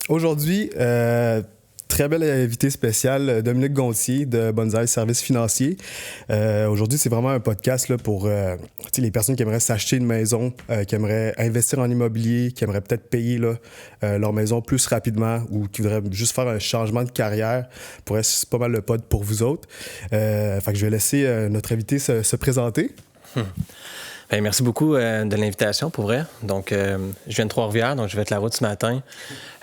Aujourd'hui, très bel invité spécial, Dominique Gontier de Bonsaï Services financiers. Aujourd'hui, c'est vraiment un podcast là, pour les personnes qui aimeraient s'acheter une maison, qui aimeraient investir en immobilier, qui aimeraient peut-être payer là, leur maison plus rapidement ou qui voudraient juste faire un changement de carrière. C'est pas mal le pod pour vous autres. Fait que je vais laisser notre invité se présenter. Bien, merci beaucoup de l'invitation, pour vrai. Donc, je viens de Trois-Rivières, donc je vais être la route ce matin.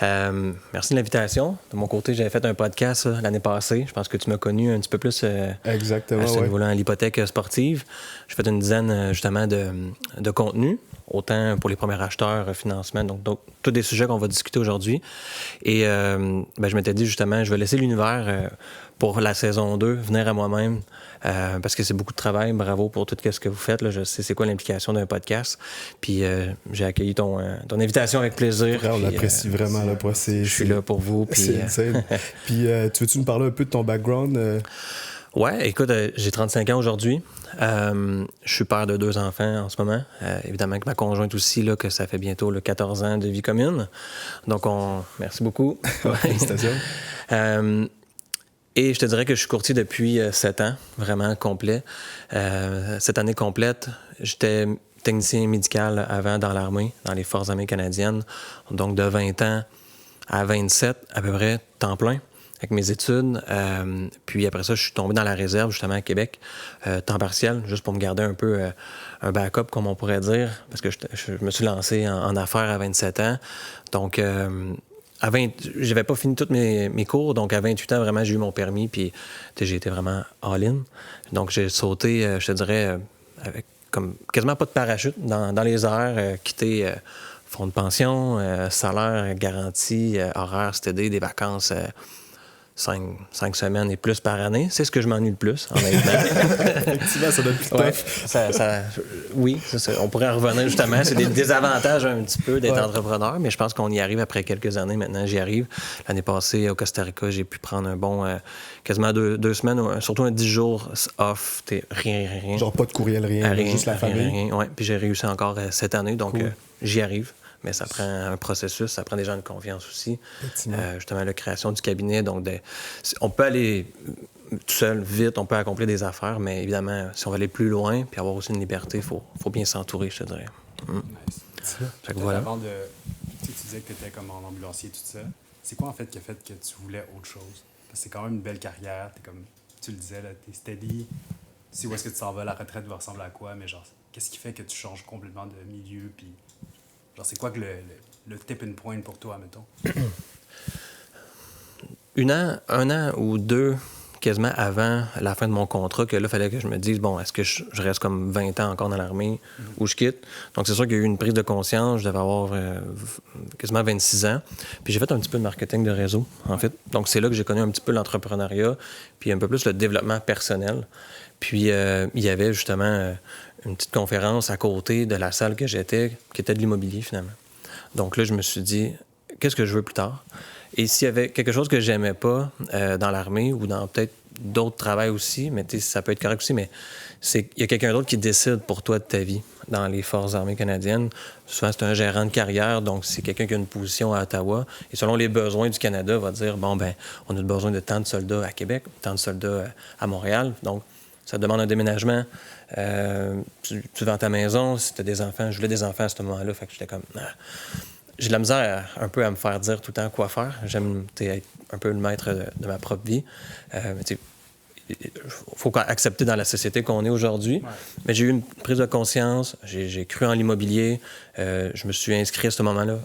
Merci de l'invitation. De mon côté, j'avais fait un podcast l'année passée. Je pense que tu m'as connu un petit peu plus Exactement, à ce niveau-là, à l'hypothèque sportive. J'ai fait une dizaine, justement, de contenus, autant pour les premiers acheteurs, financement, donc tous des sujets qu'on va discuter aujourd'hui. Et je m'étais dit, justement, je vais laisser l'univers pour la saison 2 venir à moi-même. Parce que c'est beaucoup de travail. Bravo pour tout ce que vous faites. Là. Je sais c'est quoi l'implication d'un podcast. Puis j'ai accueilli ton invitation avec plaisir. Vrai, on l'apprécie vraiment. Là, je suis là pour vous. Puis, puis tu veux-tu nous parler un peu de ton background? Ouais, écoute, j'ai 35 ans aujourd'hui. Je suis père de 2 enfants en ce moment. Évidemment que ma conjointe aussi, là, que ça fait bientôt 14 ans de vie commune. Donc, merci beaucoup. Félicitations. Et je te dirais que je suis courtier depuis 7 ans, vraiment complet. Cette année complète, j'étais technicien médical avant dans l'armée, dans les Forces armées canadiennes. Donc, de 20 ans à 27, à peu près, temps plein, avec mes études. Puis après ça, je suis tombé dans la réserve, justement, à Québec, temps partiel, juste pour me garder un peu un backup, comme on pourrait dire, parce que je me suis lancé en affaires à 27 ans. Donc, j'avais pas fini tous mes cours, donc à 28 ans, vraiment, j'ai eu mon permis, puis j'ai été vraiment all-in. Donc, j'ai sauté, je te dirais, avec comme quasiment pas de parachute dans les airs, quitté fonds de pension, salaire garanti, horaire, CTD, des vacances 5 semaines et plus par année. C'est ce que je m'ennuie le plus, honnêtement. Effectivement, ça donne plus tough. Oui, on pourrait en revenir justement. C'est des désavantages un petit peu d'être entrepreneur, mais je pense qu'on y arrive après quelques années. Maintenant, j'y arrive. L'année passée, au Costa Rica, j'ai pu prendre un bon quasiment 2 semaines, surtout un 10 jours off. Rien. Genre pas de courriel, rien juste la famille. Rien. Ouais. Puis j'ai réussi encore cette année, donc cool. J'y arrive. Mais ça prend un processus, ça prend des gens de confiance aussi. Justement, la création du cabinet. Donc, on peut aller tout seul, vite, on peut accomplir des affaires, mais évidemment, si on veut aller plus loin puis avoir aussi une liberté, il faut bien s'entourer, je te dirais. Nice. Fait que voilà. Avant tu disais que tu étais comme en ambulancier, tout ça. C'est quoi, en fait, qui a fait que tu voulais autre chose? Parce que c'est quand même une belle carrière. T'es comme, tu le disais, t'es steady. Tu sais où est-ce que tu t'en vas, la retraite va ressembler à quoi, mais genre, qu'est-ce qui fait que tu changes complètement de milieu, puis... Genre, c'est quoi que le tipping point pour toi, mettons? 1 an ou 2, quasiment avant la fin de mon contrat, que là, il fallait que je me dise, bon, est-ce que je reste comme 20 ans encore dans l'armée ou je quitte? Donc, c'est sûr qu'il y a eu une prise de conscience. Je devais avoir quasiment 26 ans. Puis j'ai fait un petit peu de marketing de réseau, en fait. Donc, c'est là que j'ai connu un petit peu l'entrepreneuriat, puis un peu plus le développement personnel. Puis, il y avait justement... une petite conférence à côté de la salle que j'étais, qui était de l'immobilier, finalement. Donc là, je me suis dit, qu'est-ce que je veux plus tard? Et s'il y avait quelque chose que j'aimais pas dans l'armée ou dans peut-être d'autres travails aussi, mais ça peut être correct aussi, mais c'est qu'il y a quelqu'un d'autre qui décide pour toi de ta vie dans les Forces armées canadiennes. Souvent, c'est un gérant de carrière, donc c'est quelqu'un qui a une position à Ottawa. Et selon les besoins du Canada, va dire, bon, ben, on a besoin de tant de soldats à Québec, tant de soldats à Montréal. Donc, ça demande un déménagement. Tu vends ta maison, si tu as des enfants. Je voulais des enfants à ce moment-là, fait que j'étais comme... J'ai de la misère un peu à me faire dire tout le temps quoi faire. J'aime être un peu le maître de ma propre vie. Il faut accepter dans la société qu'on est aujourd'hui. Ouais. Mais j'ai eu une prise de conscience, j'ai cru en l'immobilier. Je me suis inscrit à ce moment-là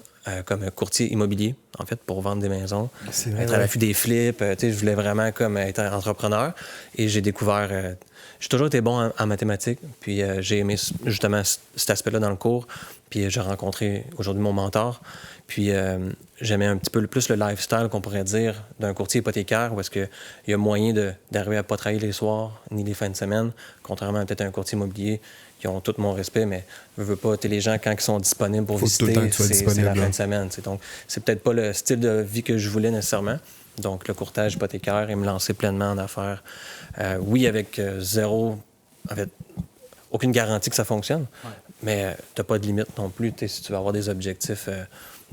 comme courtier immobilier, en fait, pour vendre des maisons. Être à l'affût des flips. Je voulais vraiment comme être entrepreneur. Et j'ai découvert... j'ai toujours été bon en mathématiques. Puis j'ai aimé justement cet aspect-là dans le cours. Puis j'ai rencontré aujourd'hui mon mentor. Puis j'aimais un petit peu plus le lifestyle qu'on pourrait dire d'un courtier hypothécaire où est-ce qu'il y a moyen d'arriver à ne pas travailler les soirs ni les fins de semaine, contrairement à peut-être un courtier immobilier qui ont tout mon respect, mais ne veut pas, les gens, quand ils sont disponibles pour visiter, c'est la fin de semaine. T'sais. Donc, c'est peut-être pas le style de vie que je voulais nécessairement. Donc, le courtage hypothécaire et me lancer pleinement en affaires. Oui, avec zéro, en fait, aucune garantie que ça fonctionne, mais tu n'as pas de limite non plus si tu veux avoir des objectifs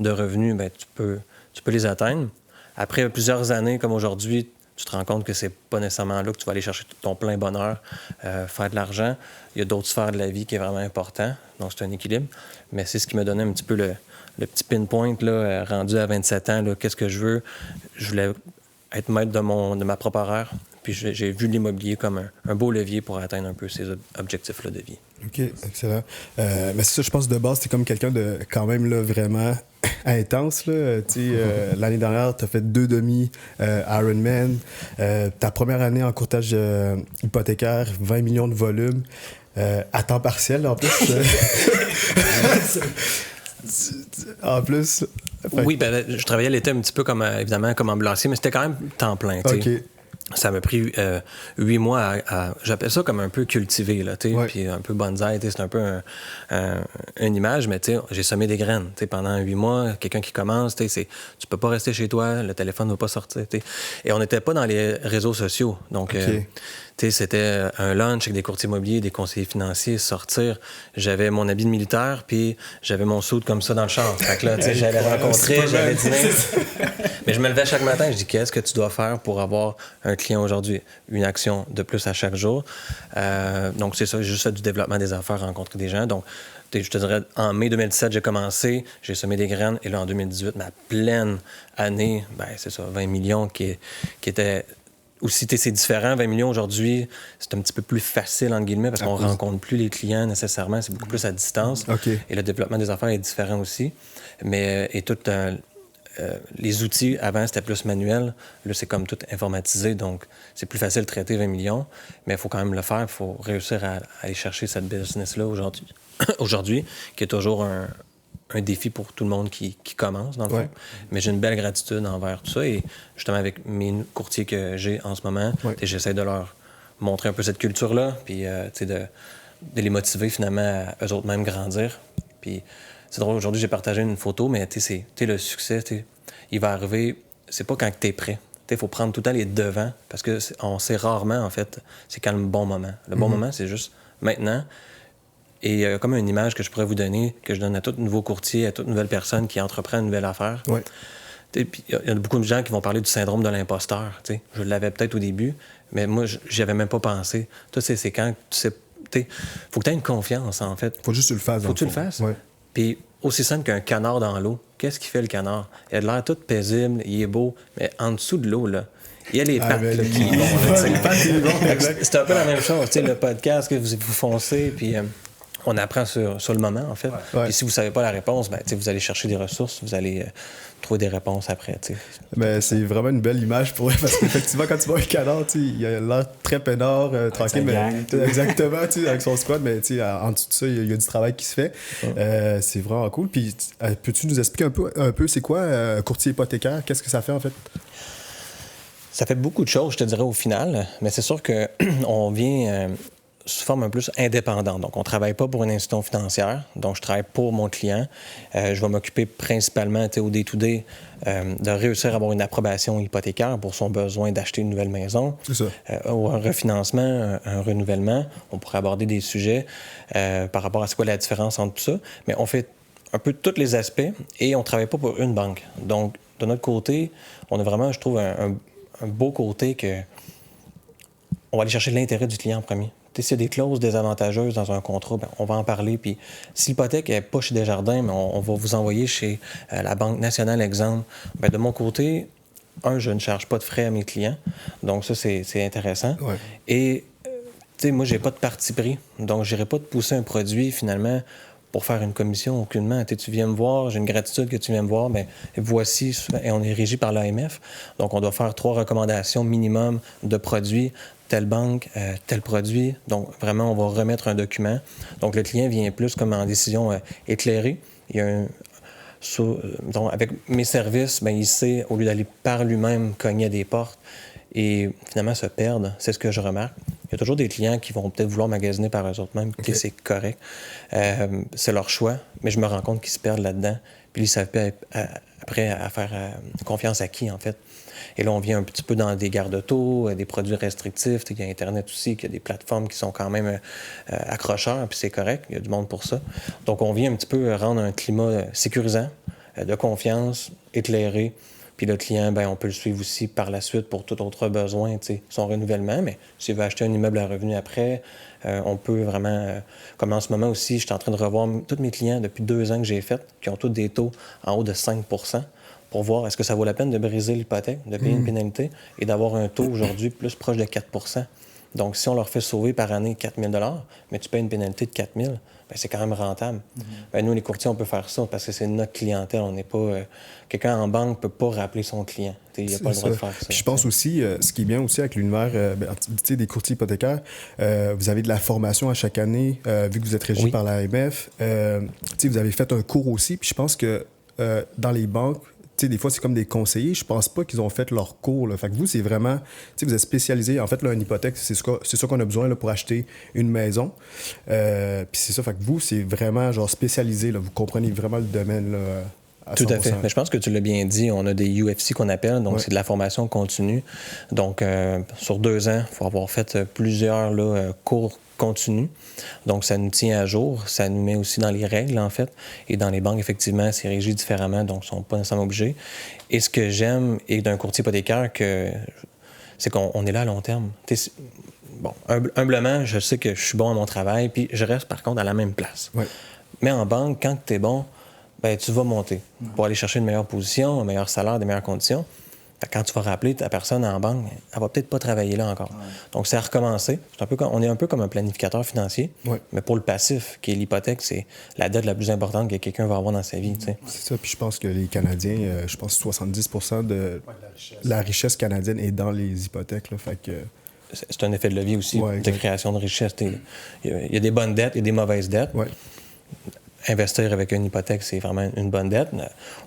de revenus, ben, tu peux les atteindre. Après plusieurs années, comme aujourd'hui, tu te rends compte que c'est pas nécessairement là que tu vas aller chercher ton plein bonheur, faire de l'argent. Il y a d'autres sphères de la vie qui est vraiment important. Donc, c'est un équilibre. Mais c'est ce qui m'a donné un petit peu le petit pinpoint, là, rendu à 27 ans. Là, qu'est-ce que je veux? Je voulais être maître de ma propre horaire. Puis j'ai vu l'immobilier comme un beau levier pour atteindre un peu ces objectifs-là de vie. OK, excellent. Mais c'est ça, je pense, de base, t'es comme quelqu'un de quand même là, vraiment intense. Là. L'année dernière, tu as fait 2 demi Ironman. Ta première année en courtage hypothécaire, 20 millions de volume. À temps partiel, en plus. En plus. Oui, ben, je travaillais l'été un petit peu comme, évidemment, comme ambulancier, mais c'était quand même temps plein. OK. Ça m'a pris 8 mois j'appelle ça comme un peu cultiver, là, ouais. Puis un peu bonsaï, c'est un peu une image, mais j'ai semé des graines. Pendant 8 mois, quelqu'un qui commence, tu peux pas rester chez toi, le téléphone ne va pas sortir. Et on n'était pas dans les réseaux sociaux. Donc, c'était un lunch avec des courtiers immobiliers, des conseillers financiers, sortir. J'avais mon habit de militaire, puis j'avais mon soude comme ça dans le char. Fait que là, j'allais rencontrer, j'allais dîner. Mais je me levais chaque matin, je dis, qu'est-ce que tu dois faire pour avoir un client aujourd'hui? Une action de plus à chaque jour. Donc, c'est ça, j'ai juste fait du développement des affaires, rencontrer des gens. Donc, je te dirais, en mai 2017, j'ai commencé, j'ai semé des graines, et là, en 2018, ma pleine année, ben c'est ça, 20 millions qui était... Aussi, c'est différent. 20 millions aujourd'hui, c'est un petit peu plus facile, entre guillemets, parce qu'on ne rencontre plus les clients nécessairement. C'est beaucoup plus à distance. Okay. Et le développement des affaires est différent aussi. Mais, les outils, avant, c'était plus manuel. Là, c'est comme tout informatisé. Donc, c'est plus facile de traiter 20 millions. Mais il faut quand même le faire. Il faut réussir à aller chercher cette business-là aujourd'hui, qui est toujours un défi pour tout le monde qui commence, dans le fond. Mais j'ai une belle gratitude envers tout ça. Et justement, avec mes courtiers que j'ai en ce moment, j'essaie de leur montrer un peu cette culture-là, puis de les motiver finalement à eux autres même grandir. Puis c'est drôle, aujourd'hui, j'ai partagé une photo, mais le succès, il va arriver, c'est pas quand t'es prêt. Il faut prendre tout le temps les devants, parce qu'on sait rarement, en fait, c'est quand le bon moment. Le bon moment, c'est juste maintenant. Et comme une image que je pourrais vous donner, que je donne à tout nouveau courtier, à toute nouvelle personne qui entreprend une nouvelle affaire. Il y a beaucoup de gens qui vont parler du syndrome de l'imposteur. T'sais. Je l'avais peut-être au début, mais moi, j'y avais même pas pensé. Toi, c'est quand tu sais... faut que tu aies une confiance, en fait. Faut juste que tu le fasses. Faut que tu le fasses. Puis aussi simple qu'un canard dans l'eau. Qu'est-ce qu'il fait, le canard? Il a de l'air tout paisible, il est beau, mais en dessous de l'eau, là, il y a les pattes qui vont. C'est un peu la même chose. Le podcast que vous foncez, puis... on apprend sur le moment, en fait. Et si vous ne savez pas la réponse, ben, vous allez chercher des ressources, vous allez trouver des réponses après. Mais c'est vraiment une belle image pour eux, parce qu'effectivement, quand tu vois un canard, il a l'air très peinard, tranquille, mais exactement, avec son squat, mais en dessous de ça, il y a du travail qui se fait. C'est vraiment cool. Puis, peux-tu nous expliquer un peu c'est quoi un courtier hypothécaire? Qu'est-ce que ça fait, en fait? Ça fait beaucoup de choses, je te dirais, au final, mais c'est sûr qu'on vient... sous forme un peu plus indépendante. Donc, on ne travaille pas pour une institution financière. Donc, je travaille pour mon client. Je vais m'occuper principalement, au day-to-day, de réussir à avoir une approbation hypothécaire pour son besoin d'acheter une nouvelle maison. C'est ça. Ou un refinancement, un renouvellement. On pourrait aborder des sujets par rapport à ce qu'est la différence entre tout ça. Mais on fait un peu tous les aspects et on ne travaille pas pour une banque. Donc, de notre côté, on a vraiment, je trouve, un beau côté que on va aller chercher l'intérêt du client en premier. S'il y a des clauses désavantageuses dans un contrat, ben, on va en parler. Puis si l'hypothèque n'est pas chez Desjardins, mais on va vous envoyer chez la Banque nationale, exemple. Ben, de mon côté, je ne charge pas de frais à mes clients. Donc ça, c'est intéressant. Et moi, j'ai pas de parti pris. Donc, je n'irai pas te pousser un produit, finalement, pour faire une commission aucunement. Tu viens me voir, j'ai une gratitude que tu viens me voir. Bien, voici, et on est régi par l'AMF. Donc, on doit faire 3 recommandations minimum de produits. Telle banque, tel produit. Donc, vraiment, on va remettre un document. Donc, le client vient plus comme en décision éclairée. Il y a donc, avec mes services, bien, il sait, au lieu d'aller par lui-même cogner à des portes et finalement se perdre, c'est ce que je remarque. Il y a toujours des clients qui vont peut-être vouloir magasiner par eux-mêmes. Okay. C'est correct. C'est leur choix, mais je me rends compte qu'ils se perdent là-dedans. Puis ils savent pas après à faire confiance à qui, en fait. Et là, on vient un petit peu dans des garde-autos, des produits restrictifs. Il y a Internet aussi, il y a des plateformes qui sont quand même accrocheurs, puis c'est correct, il y a du monde pour ça. Donc, on vient un petit peu rendre un climat sécurisant, de confiance, éclairé. Puis le client, ben, on peut le suivre aussi par la suite pour tout autre besoin, son renouvellement. Mais s'il veut acheter un immeuble à revenu après, on peut vraiment... comme en ce moment aussi, je suis en train de revoir tous mes clients depuis 2 ans que j'ai fait, qui ont tous des taux en haut de 5 pour voir est-ce que ça vaut la peine de briser l'hypothèque, de payer une pénalité et d'avoir un taux aujourd'hui plus proche de 4 Donc, si on leur fait sauver par année 4 000 mais tu payes une pénalité de 4 000 ben, c'est quand même rentable. Ben, nous, les courtiers, on peut faire ça parce que c'est notre clientèle. On n'est pas... quelqu'un en banque ne peut pas rappeler son client. Il n'a pas le droit de faire ça. Puis je pense aussi, ce qui est bien aussi avec l'univers des courtiers hypothécaires, vous avez de la formation à chaque année, vu que vous êtes régi par l'AMF. Vous avez fait un cours aussi. Puis je pense que dans les banques, des fois, c'est comme des conseillers. Je pense pas qu'ils ont fait leur cours. Là. Fait que vous, c'est vraiment... vous êtes spécialisé. En fait, là, une hypothèque, c'est ça qu'on a besoin là, pour acheter une maison. Puis c'est ça. Fait que vous, c'est vraiment genre spécialisé. Là. Vous comprenez vraiment le domaine là, à 100%. Tout à fait. Mais je pense que tu l'as bien dit. On a des UFC qu'on appelle. Donc, c'est de la formation continue. Donc, sur 2 ans, il faut avoir fait plusieurs cours continu. Donc, ça nous tient à jour. Ça nous met aussi dans les règles, en fait. Et dans les banques, effectivement, c'est régi différemment, donc ils ne sont pas nécessairement obligés. Et ce que j'aime et d'un courtier hypothécaire, c'est qu'on est là à long terme. Bon, humblement, je sais que je suis bon à mon travail, puis je reste, par contre, à la même place. Ouais. Mais en banque, quand tu es bon, ben, tu vas monter pour aller chercher une meilleure position, un meilleur salaire, des meilleures conditions. Quand tu vas rappeler ta personne en banque, elle va peut-être pas travailler là encore. Ouais. Donc, c'est à recommencer. On est un peu comme un planificateur financier, mais pour le passif, qui est l'hypothèque, c'est la dette la plus importante que quelqu'un va avoir dans sa vie. C'est ça. Puis je pense que les Canadiens, je pense que 70% de la richesse canadienne est dans les hypothèques. Là, fait que... C'est un effet de levier aussi de création de richesse. Il y a des bonnes dettes et des mauvaises dettes. Ouais. Investir avec une hypothèque, c'est vraiment une bonne dette.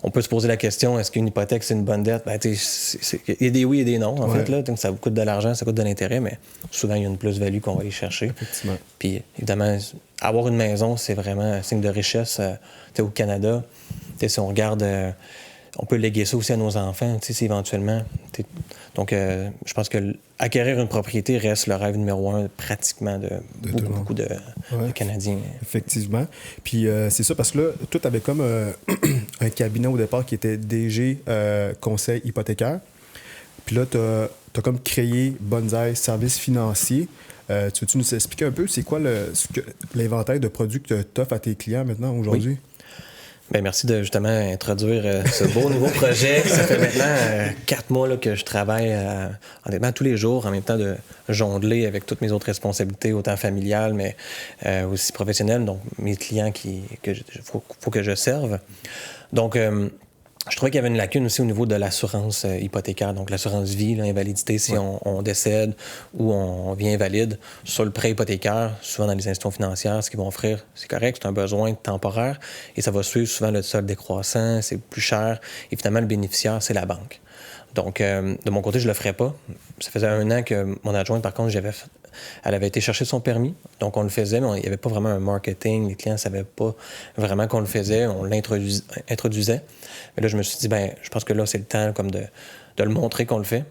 On peut se poser la question, est-ce qu'une hypothèque, c'est une bonne dette? Ben, il y a des oui et des non, en fait. Là. Donc, ça coûte de l'argent, ça coûte de l'intérêt, mais souvent, il y a une plus-value qu'on va aller chercher. Effectivement. Puis, évidemment, avoir une maison, c'est vraiment un signe de richesse. Au Canada, si on regarde... on peut léguer ça aussi à nos enfants, si éventuellement... Donc, je pense que acquérir une propriété reste le rêve numéro 1 pratiquement de beaucoup de Canadiens. Effectivement. Puis c'est ça, parce que là, toi, tu avais comme un cabinet au départ qui était DG conseil hypothécaire. Puis là, tu as comme créé Bonsaï Services financiers. Tu veux-tu nous expliquer un peu c'est quoi l'inventaire de produits que tu offres à tes clients maintenant, aujourd'hui? Oui. Bien, merci de justement introduire ce beau nouveau projet. Ça fait maintenant 4 mois là, que je travaille honnêtement tous les jours en même temps de jongler avec toutes mes autres responsabilités, autant familiales mais aussi professionnelles. Donc, mes clients faut que je serve. Donc, je trouvais qu'il y avait une lacune aussi au niveau de l'assurance hypothécaire, donc l'assurance vie, l'invalidité si on décède ou on vient invalide. Sur le prêt hypothécaire, souvent dans les institutions financières, ce qu'ils vont offrir, c'est correct, c'est un besoin temporaire et ça va suivre souvent le solde décroissant, c'est plus cher et finalement le bénéficiaire, c'est la banque. Donc, de mon côté, je ne le ferais pas. Ça faisait 1 an que mon adjointe, par contre, elle avait été chercher son permis. Donc, on le faisait, mais il n'y avait pas vraiment un marketing. Les clients ne savaient pas vraiment qu'on le faisait. On l'introduisait. Mais là, je me suis dit, je pense que là, c'est le temps comme de le montrer qu'on le fait.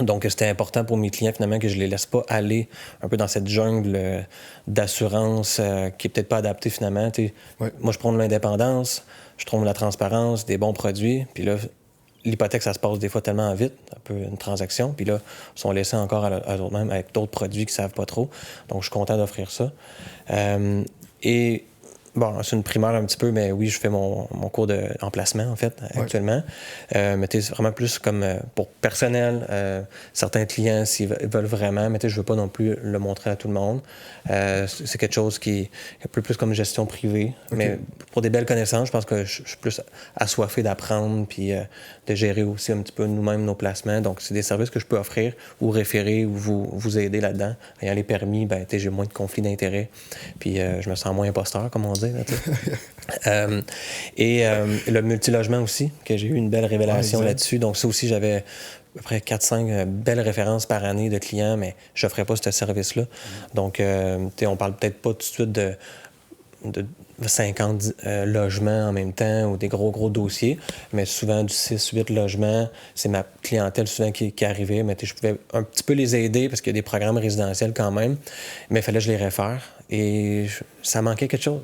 Donc, c'était important pour mes clients, finalement, que je ne les laisse pas aller un peu dans cette jungle d'assurance qui n'est peut-être pas adaptée, finalement. Moi, je prends de l'indépendance, je trouve la transparence, des bons produits. Puis là, l'hypothèque, ça se passe des fois tellement vite, un peu une transaction, puis là, ils sont laissés encore à eux-mêmes avec d'autres produits qu'ils ne savent pas trop. Donc, je suis content d'offrir ça. Et bon, c'est une primaire un petit peu, mais oui, je fais mon cours en placement, en fait, actuellement. Mais c'est vraiment plus comme pour personnel, certains clients, s'ils veulent vraiment, mais je ne veux pas non plus le montrer à tout le monde. C'est quelque chose qui est un peu plus comme gestion privée. Okay. Mais pour des belles connaissances, je pense que je suis plus assoiffé d'apprendre puis de gérer aussi un petit peu nous-mêmes nos placements. Donc, c'est des services que je peux offrir ou référer ou vous aider là-dedans. Ayant les permis, j'ai moins de conflits d'intérêts. Puis, je me sens moins imposteur, comme on dit. Là, et le multilogement aussi, que j'ai eu une belle révélation là-dessus. Donc, ça aussi, j'avais à peu près 4-5 belles références par année de clients, mais je n'offrais pas ce service-là. Donc, on parle peut-être pas tout de suite de 50 logements en même temps ou des gros dossiers, mais souvent du 6-8 logements. C'est ma clientèle souvent qui arrivait, mais je pouvais un petit peu les aider parce qu'il y a des programmes résidentiels quand même, mais il fallait que je les réfère. Et ça manquait quelque chose.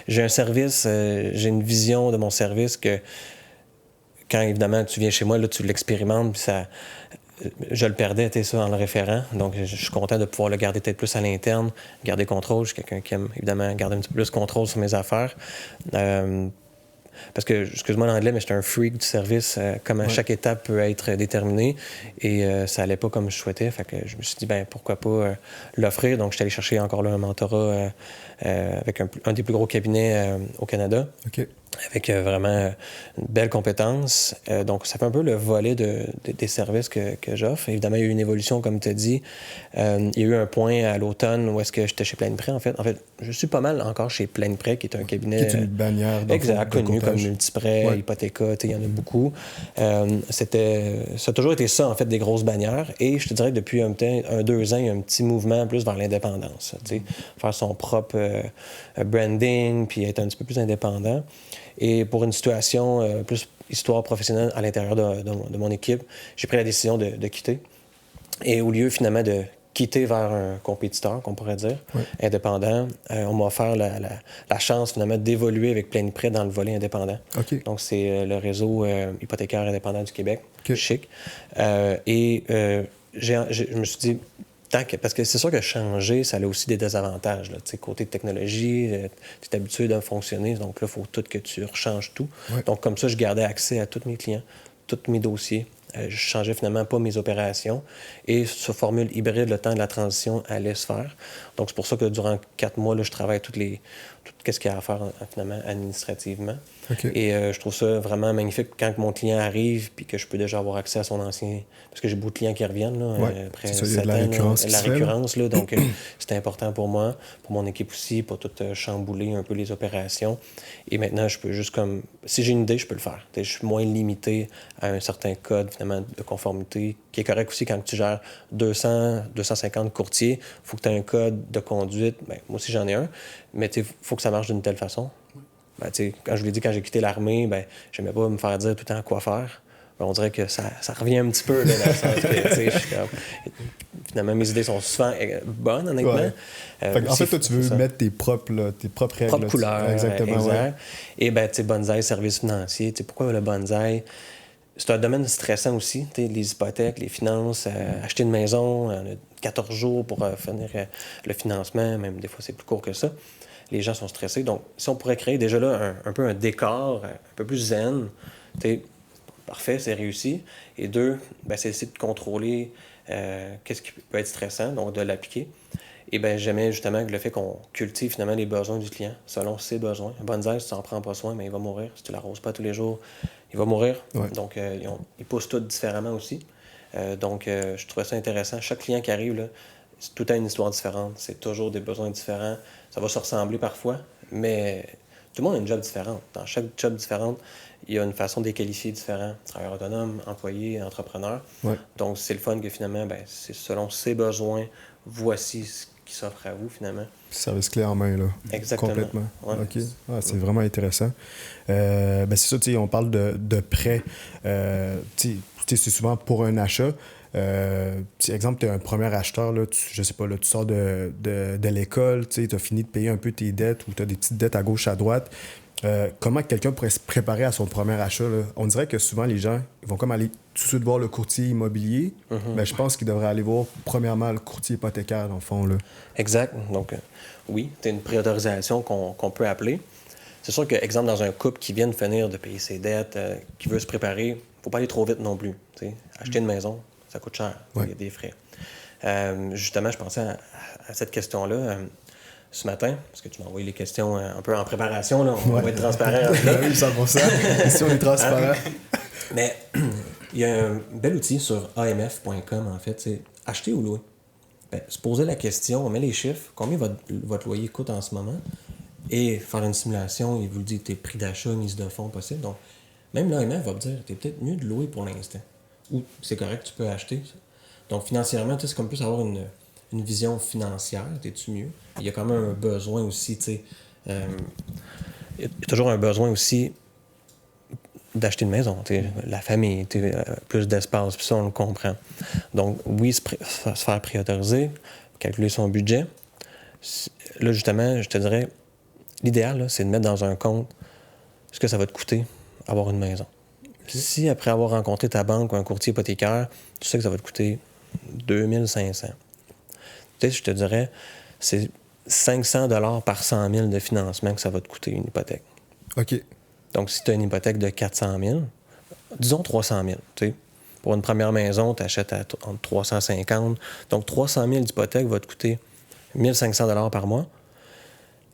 J'ai un service, j'ai une vision de mon service que quand évidemment tu viens chez moi, là, tu l'expérimentes, puis ça... Je le perdais, ça, en le référant. Donc, je suis content de pouvoir le garder peut-être plus à l'interne, garder contrôle. Je suis quelqu'un qui aime, évidemment, garder un petit peu plus contrôle sur mes affaires. Parce que, excuse-moi l'anglais, mais j'étais un freak du service, comment chaque étape peut être déterminée. Et ça allait pas comme je souhaitais. Fait que je me suis dit, pourquoi pas l'offrir. Donc, je suis allé chercher encore là, un mentorat avec un des plus gros cabinets au Canada. OK. Avec vraiment une belle compétence. Donc, ça fait un peu le volet des services que j'offre. Évidemment, il y a eu une évolution, comme tu as dit. Il y a eu un point à l'automne où est-ce que j'étais chez Plein Prêt, en fait. Je suis pas mal encore chez Plein Prêt, qui est un cabinet... Qui est une bannière. Exact, connu comme Multiprêt, Hypothéca, il y en a beaucoup. Ça a toujours été ça, en fait, des grosses bannières. Et je te dirais que depuis 2 ans, il y a un petit mouvement plus vers l'indépendance. Faire son propre branding, puis être un petit peu plus indépendant. Et pour une situation plus histoire professionnelle à l'intérieur de mon équipe, j'ai pris la décision de quitter. Et au lieu, finalement, de quitter vers un compétiteur, qu'on pourrait dire, indépendant, on m'a offert la chance, finalement, d'évoluer avec Plein Prêt dans le volet indépendant. Okay. Donc, c'est le réseau hypothécaire indépendant du Québec, chic. Je me suis dit... Parce que c'est sûr que changer, ça a aussi des désavantages. Là. Côté technologie, tu es habitué de fonctionner, donc là, il faut tout que tu rechanges tout. Ouais. Donc, comme ça, je gardais accès à tous mes clients, tous mes dossiers. Je changeais finalement pas mes opérations. Et ce formule hybride, le temps de la transition allait se faire. Donc, c'est pour ça que durant 4 mois, là, je travaille tout ce qu'il y a à faire, finalement, administrativement. Okay. Et je trouve ça vraiment magnifique quand mon client arrive puis que je peux déjà avoir accès à son ancien... Parce que j'ai beaucoup de clients qui reviennent là, après 7 ans. La récurrence, là, donc c'est important pour moi, pour mon équipe aussi, pour tout chambouler un peu les opérations. Et maintenant, je peux juste comme... Si j'ai une idée, je peux le faire. Je suis moins limité à un certain code, finalement, de conformité, qui est correct aussi quand tu gères 250 courtiers. Il faut que tu aies un code de conduite. Moi aussi, j'en ai un. Mais il faut que ça marche d'une telle façon. Quand je vous l'ai dit, quand j'ai quitté l'armée, j'aimais pas me faire dire tout le temps quoi faire. On dirait que ça revient un petit peu, là, dans le sens que, finalement, mes idées sont souvent bonnes, honnêtement. Ouais. En fait, toi, tu veux mettre tes propres règles. Propres couleurs. Exactement, exact. Et bonsaï, services financiers. Pourquoi le bonsaï? C'est un domaine stressant aussi, les hypothèques, les finances, acheter une maison, on a 14 jours pour finir le financement, même des fois c'est plus court que ça. Les gens sont stressés. Donc, si on pourrait créer déjà là un peu un décor un peu plus zen, parfait, c'est réussi. Et 2, c'est essayer de contrôler qu'est-ce qui peut être stressant, donc de l'appliquer. Et j'aimais justement le fait qu'on cultive finalement les besoins du client selon ses besoins. Un bonsaï, si tu n'en prends pas soin, il va mourir. Si tu ne l'arroses pas tous les jours, il va mourir. Ouais. Donc, ils poussent tous différemment aussi. Je trouvais ça intéressant. Chaque client qui arrive, là, tout a une histoire différente. C'est toujours des besoins différents. Ça va se ressembler parfois, mais tout le monde a une job différente. Dans chaque job différente, il y a une façon de les qualifier différente. Travailleur autonome, employé, entrepreneur. Ouais. Donc, c'est le fun que finalement, c'est selon ses besoins, voici ce qui s'offre à vous, finalement. Service clé en main, là. Exactement. Complètement. Ouais. OK. C'est vraiment intéressant. C'est ça, on parle de prêt. C'est souvent pour un achat. Exemple, tu es un premier acheteur, là, je sais pas, là, tu sors de l'école, tu as fini de payer un peu tes dettes ou tu as des petites dettes à gauche, à droite. Comment quelqu'un pourrait se préparer à son premier achat? Là? On dirait que souvent, les gens ils vont comme aller tout de suite voir le courtier immobilier. Mm-hmm. Je pense qu'ils devraient aller voir premièrement le courtier hypothécaire, dans le fond. Là. Exact. Donc, oui, c'est une priorisation qu'on peut appeler. C'est sûr que, exemple, dans un couple qui vient de finir de payer ses dettes, qui veut se préparer, il ne faut pas aller trop vite non plus. T'sais. Acheter une maison, ça coûte cher. Il y a des frais. Justement, je pensais à cette question-là. Ce matin, parce que tu m'as envoyé les questions un peu en préparation, là, on va être transparent. Oui, 100%. Si on est transparent. Mais il y a un bel outil sur amf.com, en fait, c'est acheter ou louer. Se poser la question, on met les chiffres, combien votre loyer coûte en ce moment, et faire une simulation, il vous dit tes prix d'achat, mise de fonds possible. Donc, même l'AMF va vous dire, t'es peut-être mieux de louer pour l'instant. Ou c'est correct, tu peux acheter. Donc, financièrement, c'est comme plus avoir une vision financière, t'es-tu mieux? Il y a quand même un besoin aussi, tu sais, Il y a toujours un besoin aussi d'acheter une maison, la famille, plus d'espace, puis ça, on le comprend. Donc, oui, se faire prioriser, calculer son budget. Là, justement, je te dirais, l'idéal, là, c'est de mettre dans un compte ce que ça va te coûter avoir une maison. Si, après avoir rencontré ta banque ou un courtier hypothécaire, tu sais que ça va te coûter 2500. Peut-être, je te dirais, c'est 500 $ par 100 000 de financement que ça va te coûter une hypothèque. OK. Donc, si tu as une hypothèque de 400 000, disons 300 000, tu sais. Pour une première maison, tu achètes entre 350. Donc, 300 000 d'hypothèque va te coûter 1 500 $ par mois.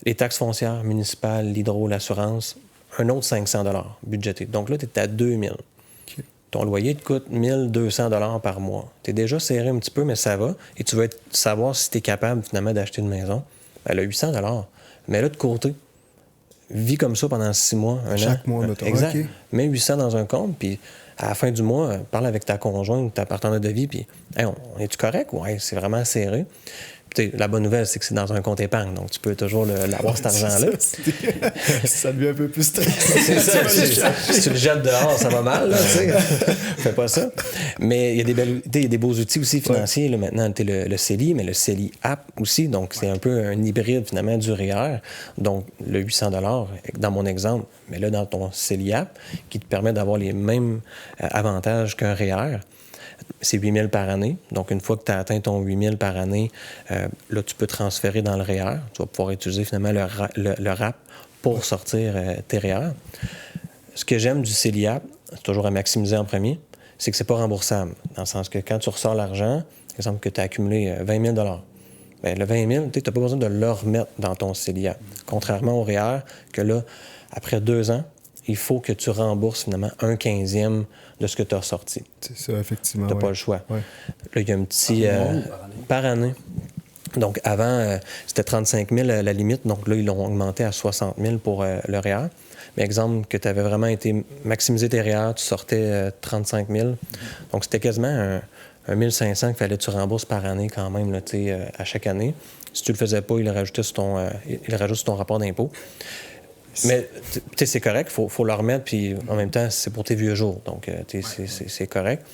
Les taxes foncières, municipales, l'hydro, l'assurance, un autre 500 $ budgété. Donc là, tu es à 2 000. OK. Ton loyer te coûte 1 200 $ par mois. Tu es déjà serré un petit peu, mais ça va. Et tu vas savoir si tu es capable, finalement, d'acheter une maison. Elle a 800 $. Mais là, de côté, vis comme ça pendant 6 mois, un an. Chaque mois, mettons. Exact. OK. Mets 800 dans un compte, puis à la fin du mois, parle avec ta conjointe, ta partenaire de vie, puis hey, on est-tu correct? Ouais, c'est vraiment serré. Puis la bonne nouvelle, c'est que c'est dans un compte épargne, donc tu peux toujours l'avoir, cet argent-là. Ça devient un peu plus stressant. C'est ça. Si tu le jettes dehors, ça va mal, là, tu sais. Fais pas ça. Mais il y a des beaux outils aussi financiers, là, maintenant. Tu as le CELI, mais le CELI App aussi. Donc, c'est un peu un hybride, finalement, du REER. Donc, le 800 $, dans mon exemple, mais là, dans ton CELI App, qui te permet d'avoir les mêmes avantages qu'un REER. C'est 8 000 par année. Donc, une fois que tu as atteint ton 8 000 par année, là, tu peux transférer dans le REER. Tu vas pouvoir utiliser finalement le RAP pour sortir tes REER. Ce que j'aime du CELI App, c'est toujours à maximiser en premier, c'est que c'est pas remboursable. Dans le sens que quand tu ressors l'argent, par exemple que tu as accumulé 20 000 $, bien, le 20 000, tu n'as pas besoin de le remettre dans ton CELI App. Contrairement au REER, que là, après 2 ans, il faut que tu rembourses finalement 1/15 de ce que tu as sorti. C'est ça, effectivement. Tu n'as pas le choix. Ouais. Là, il y a un petit... par année. Donc, avant, c'était 35 000 la limite. Donc là, ils l'ont augmenté à 60 000 pour le REER. Mais exemple, que tu avais vraiment été maximisé tes REER, tu sortais 35 000. Donc, c'était quasiment un 1 500 qu'il fallait que tu rembourses par année quand même, là, à chaque année. Si tu le faisais pas, il le rajoutait sur ton rapport d'impôt. Mais c'est correct, il faut le remettre, puis en même temps, c'est pour tes vieux jours. Donc, c'est correct.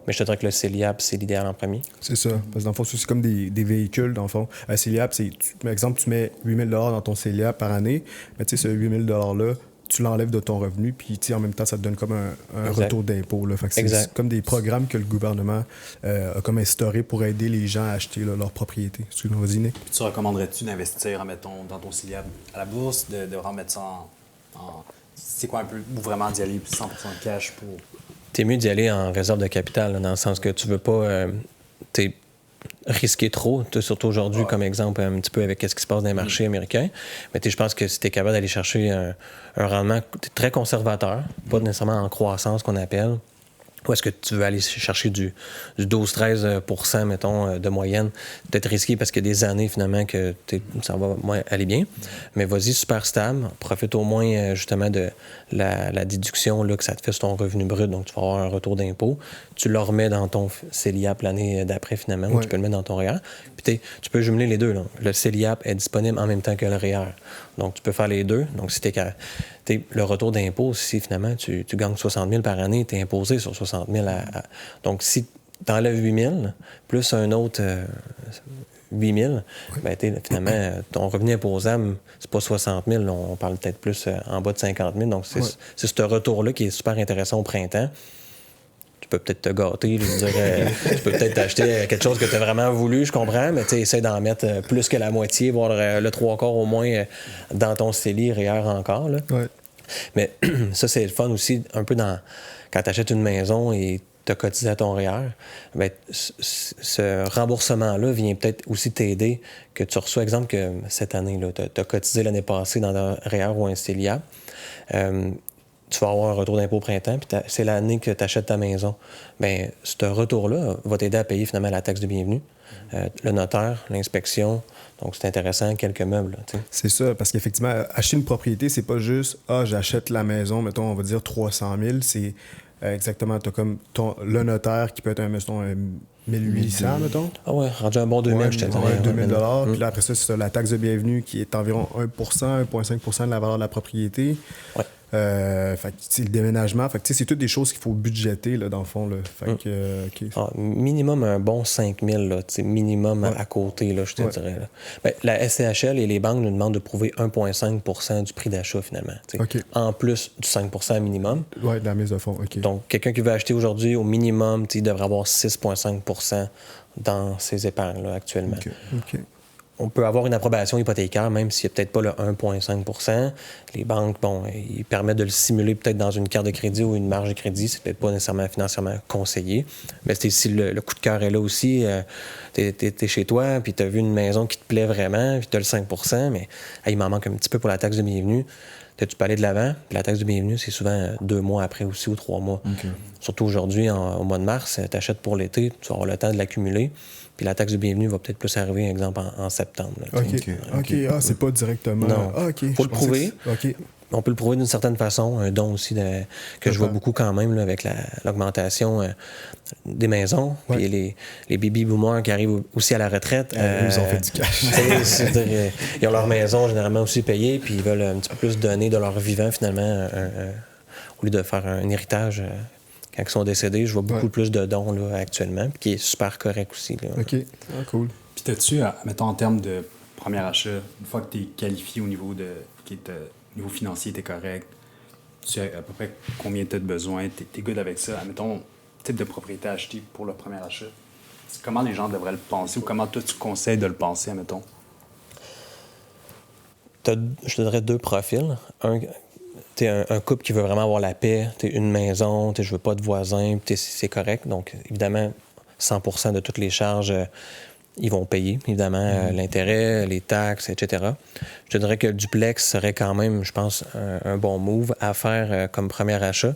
Mais je te dirais que le CELI App, c'est l'idéal en premier. C'est ça. Parce que dans le fond, c'est comme des véhicules, dans le fond. Un CELI App, par exemple, tu mets 8 000 $ dans ton CELI App par année, mais tu sais, ce 8 000 $-là, tu l'enlèves de ton revenu, puis en même temps, ça te donne comme un retour d'impôt. Fait que c'est comme des programmes que le gouvernement a comme instauré pour aider les gens à acheter leur propriété. Excuse-moi, vas-y, Nick. Tu recommanderais-tu d'investir, mettons, dans ton CELI App à la bourse, de remettre ça en... C'est quoi un peu... Ou vraiment d'y aller 100% cash pour... T'es mieux d'y aller en réserve de capital, là, dans le sens que tu veux pas risquer trop, surtout aujourd'hui, comme exemple, un petit peu avec ce qui se passe dans les marchés américains. Mais je pense que si tu es capable d'aller chercher un rendement très conservateur, pas nécessairement en croissance qu'on appelle, ou est-ce que tu veux aller chercher du 12-13 %, mettons, de moyenne? Peut-être risqué parce qu'il y a des années, finalement, que ça va moins aller bien. Mais vas-y, super stable. Profite au moins, justement, de la déduction là, que ça te fait sur ton revenu brut. Donc, tu vas avoir un retour d'impôt. Tu le remets dans ton CELI App l'année d'après, finalement, ou tu peux le mettre dans ton REER. Puis, tu peux jumeler les deux. Là. Le CELI App est disponible en même temps que le REER. Donc, tu peux faire les deux. Donc, si le retour d'impôt, si finalement tu gagnes 60 000 par année, tu es imposé sur 60 000 Donc, si tu enlèves 8 000 plus un autre 8 000, bien, finalement, ton revenu imposable, c'est pas 60 000, on parle peut-être plus en bas de 50 000. Donc, c'est ce retour-là qui est super intéressant au printemps. Tu peux peut-être te gâter, tu peux peut-être t'acheter quelque chose que tu as vraiment voulu, je comprends, mais essaie d'en mettre plus que la moitié, voire le 3/4 au moins dans ton CELI, REER encore. Là. Ouais. Mais ça, c'est le fun aussi, un peu quand tu achètes une maison et tu as cotisé à ton REER, bien, ce remboursement-là vient peut-être aussi t'aider, que tu reçois, exemple, que cette année, tu as cotisé l'année passée dans un REER ou un CELI App. Tu vas avoir un retour d'impôt au printemps, puis c'est l'année que tu achètes ta maison. Bien, ce retour-là va t'aider à payer finalement la taxe de bienvenue, le notaire, l'inspection. Donc, c'est intéressant, quelques meubles. Là, c'est ça, parce qu'effectivement, acheter une propriété, c'est pas juste « Ah, j'achète la maison, mettons, on va dire 300 000 ». C'est exactement, tu as comme le notaire qui peut être un 1800, mettons. Ah ouais, rendu un bon 2000, je te dirais. Ouais, 2000 $. Puis là, après ça, c'est la taxe de bienvenue qui est environ 1%, 1,5% de la valeur de la propriété. Ouais. Fait que, le déménagement, fait que, c'est toutes des choses qu'il faut budgéter, là, dans le fond. Là. Fait que, Minimum un bon 5 000, là, minimum à côté, là, je te dirais. Là. Ben, la SCHL et les banques nous demandent de prouver 1,5% du prix d'achat, finalement. En plus du 5% minimum. Oui, de la mise de fonds. Donc, quelqu'un qui veut acheter aujourd'hui, au minimum, il devrait avoir 6,5% dans ses épargnes là, actuellement. On peut avoir une approbation hypothécaire, même s'il n'y a peut-être pas le 1,5%. Les banques, ils permettent de le simuler peut-être dans une carte de crédit ou une marge de crédit. C'est peut-être pas nécessairement financièrement conseillé. Mais si le coup de cœur est là aussi, t'es chez toi, puis t'as vu une maison qui te plaît vraiment, puis t'as le 5%, mais il m'en manque un petit peu pour la taxe de bienvenue. Tu peux aller de l'avant. Puis la taxe de bienvenue, c'est souvent 2 mois après aussi ou 3 mois. Surtout aujourd'hui, au mois de mars, tu achètes pour l'été, tu vas avoir le temps de l'accumuler. Puis la taxe de bienvenue va peut-être plus arriver, exemple, en septembre. Là, OK. Ah, c'est pas directement... Non. Faut le prouver. On peut le prouver d'une certaine façon. Un don aussi que je vois beaucoup quand même là, avec l'augmentation des maisons. Puis les baby boomers qui arrivent aussi à la retraite. Ils ont fait du cash. Ils ont leur maison généralement aussi payée, puis ils veulent un petit peu plus donner de leur vivant finalement, au lieu de faire un héritage. Quand ils sont décédés, je vois beaucoup plus de dons là, actuellement, qui est super correct aussi. Là. OK. Cool. Puis t'as-tu, mettons, en termes de premier achat, une fois que tu es qualifié au niveau niveau financier, tu es correct, tu sais à peu près combien tu as de besoin, tu es good avec ça, mettons, type de propriété à acheter pour le premier achat, comment les gens devraient le penser ou comment toi tu conseilles de le penser, mettons? Je te dirais 2 profils. T'es un couple qui veut vraiment avoir la paix, t'es une maison, je veux pas de voisins, c'est correct. Donc, évidemment, 100% de toutes les charges, ils vont payer, évidemment, l'intérêt, les taxes, etc. Je te dirais que le duplex serait quand même, je pense, un bon move à faire comme premier achat.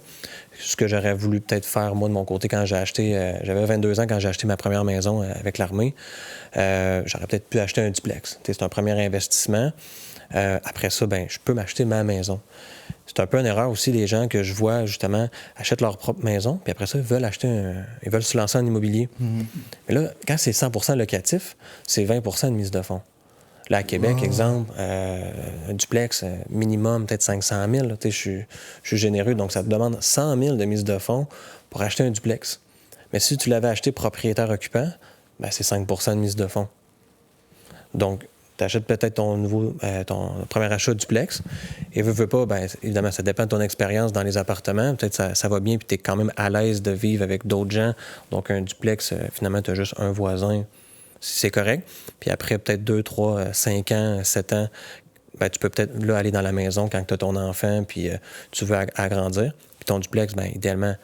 Ce que j'aurais voulu peut-être faire, moi, de mon côté, quand j'ai acheté... j'avais 22 ans quand j'ai acheté ma première maison avec l'armée. J'aurais peut-être pu acheter un duplex. C'est un premier investissement. Après ça, je peux m'acheter ma maison. C'est un peu une erreur aussi des gens que je vois, justement, achètent leur propre maison, puis après ça, ils veulent se lancer en immobilier. Mais là, quand c'est 100% locatif, c'est 20% de mise de fonds. Là, à Québec, exemple, un duplex, minimum, peut-être 500 000. Je suis généreux, donc ça te demande 100 000 de mise de fonds pour acheter un duplex. Mais si tu l'avais acheté propriétaire occupant, c'est 5% de mise de fonds. Donc, tu achètes peut-être ton premier achat duplex et veux pas, évidemment, ça dépend de ton expérience dans les appartements. Peut-être ça va bien puis tu es quand même à l'aise de vivre avec d'autres gens. Donc, un duplex, finalement, tu as juste un voisin, c'est correct. Puis après, peut-être 2, 3, 5 ans, 7 ans, tu peux peut-être là aller dans la maison quand tu as ton enfant puis tu veux agrandir. Puis ton duplex, idéalement,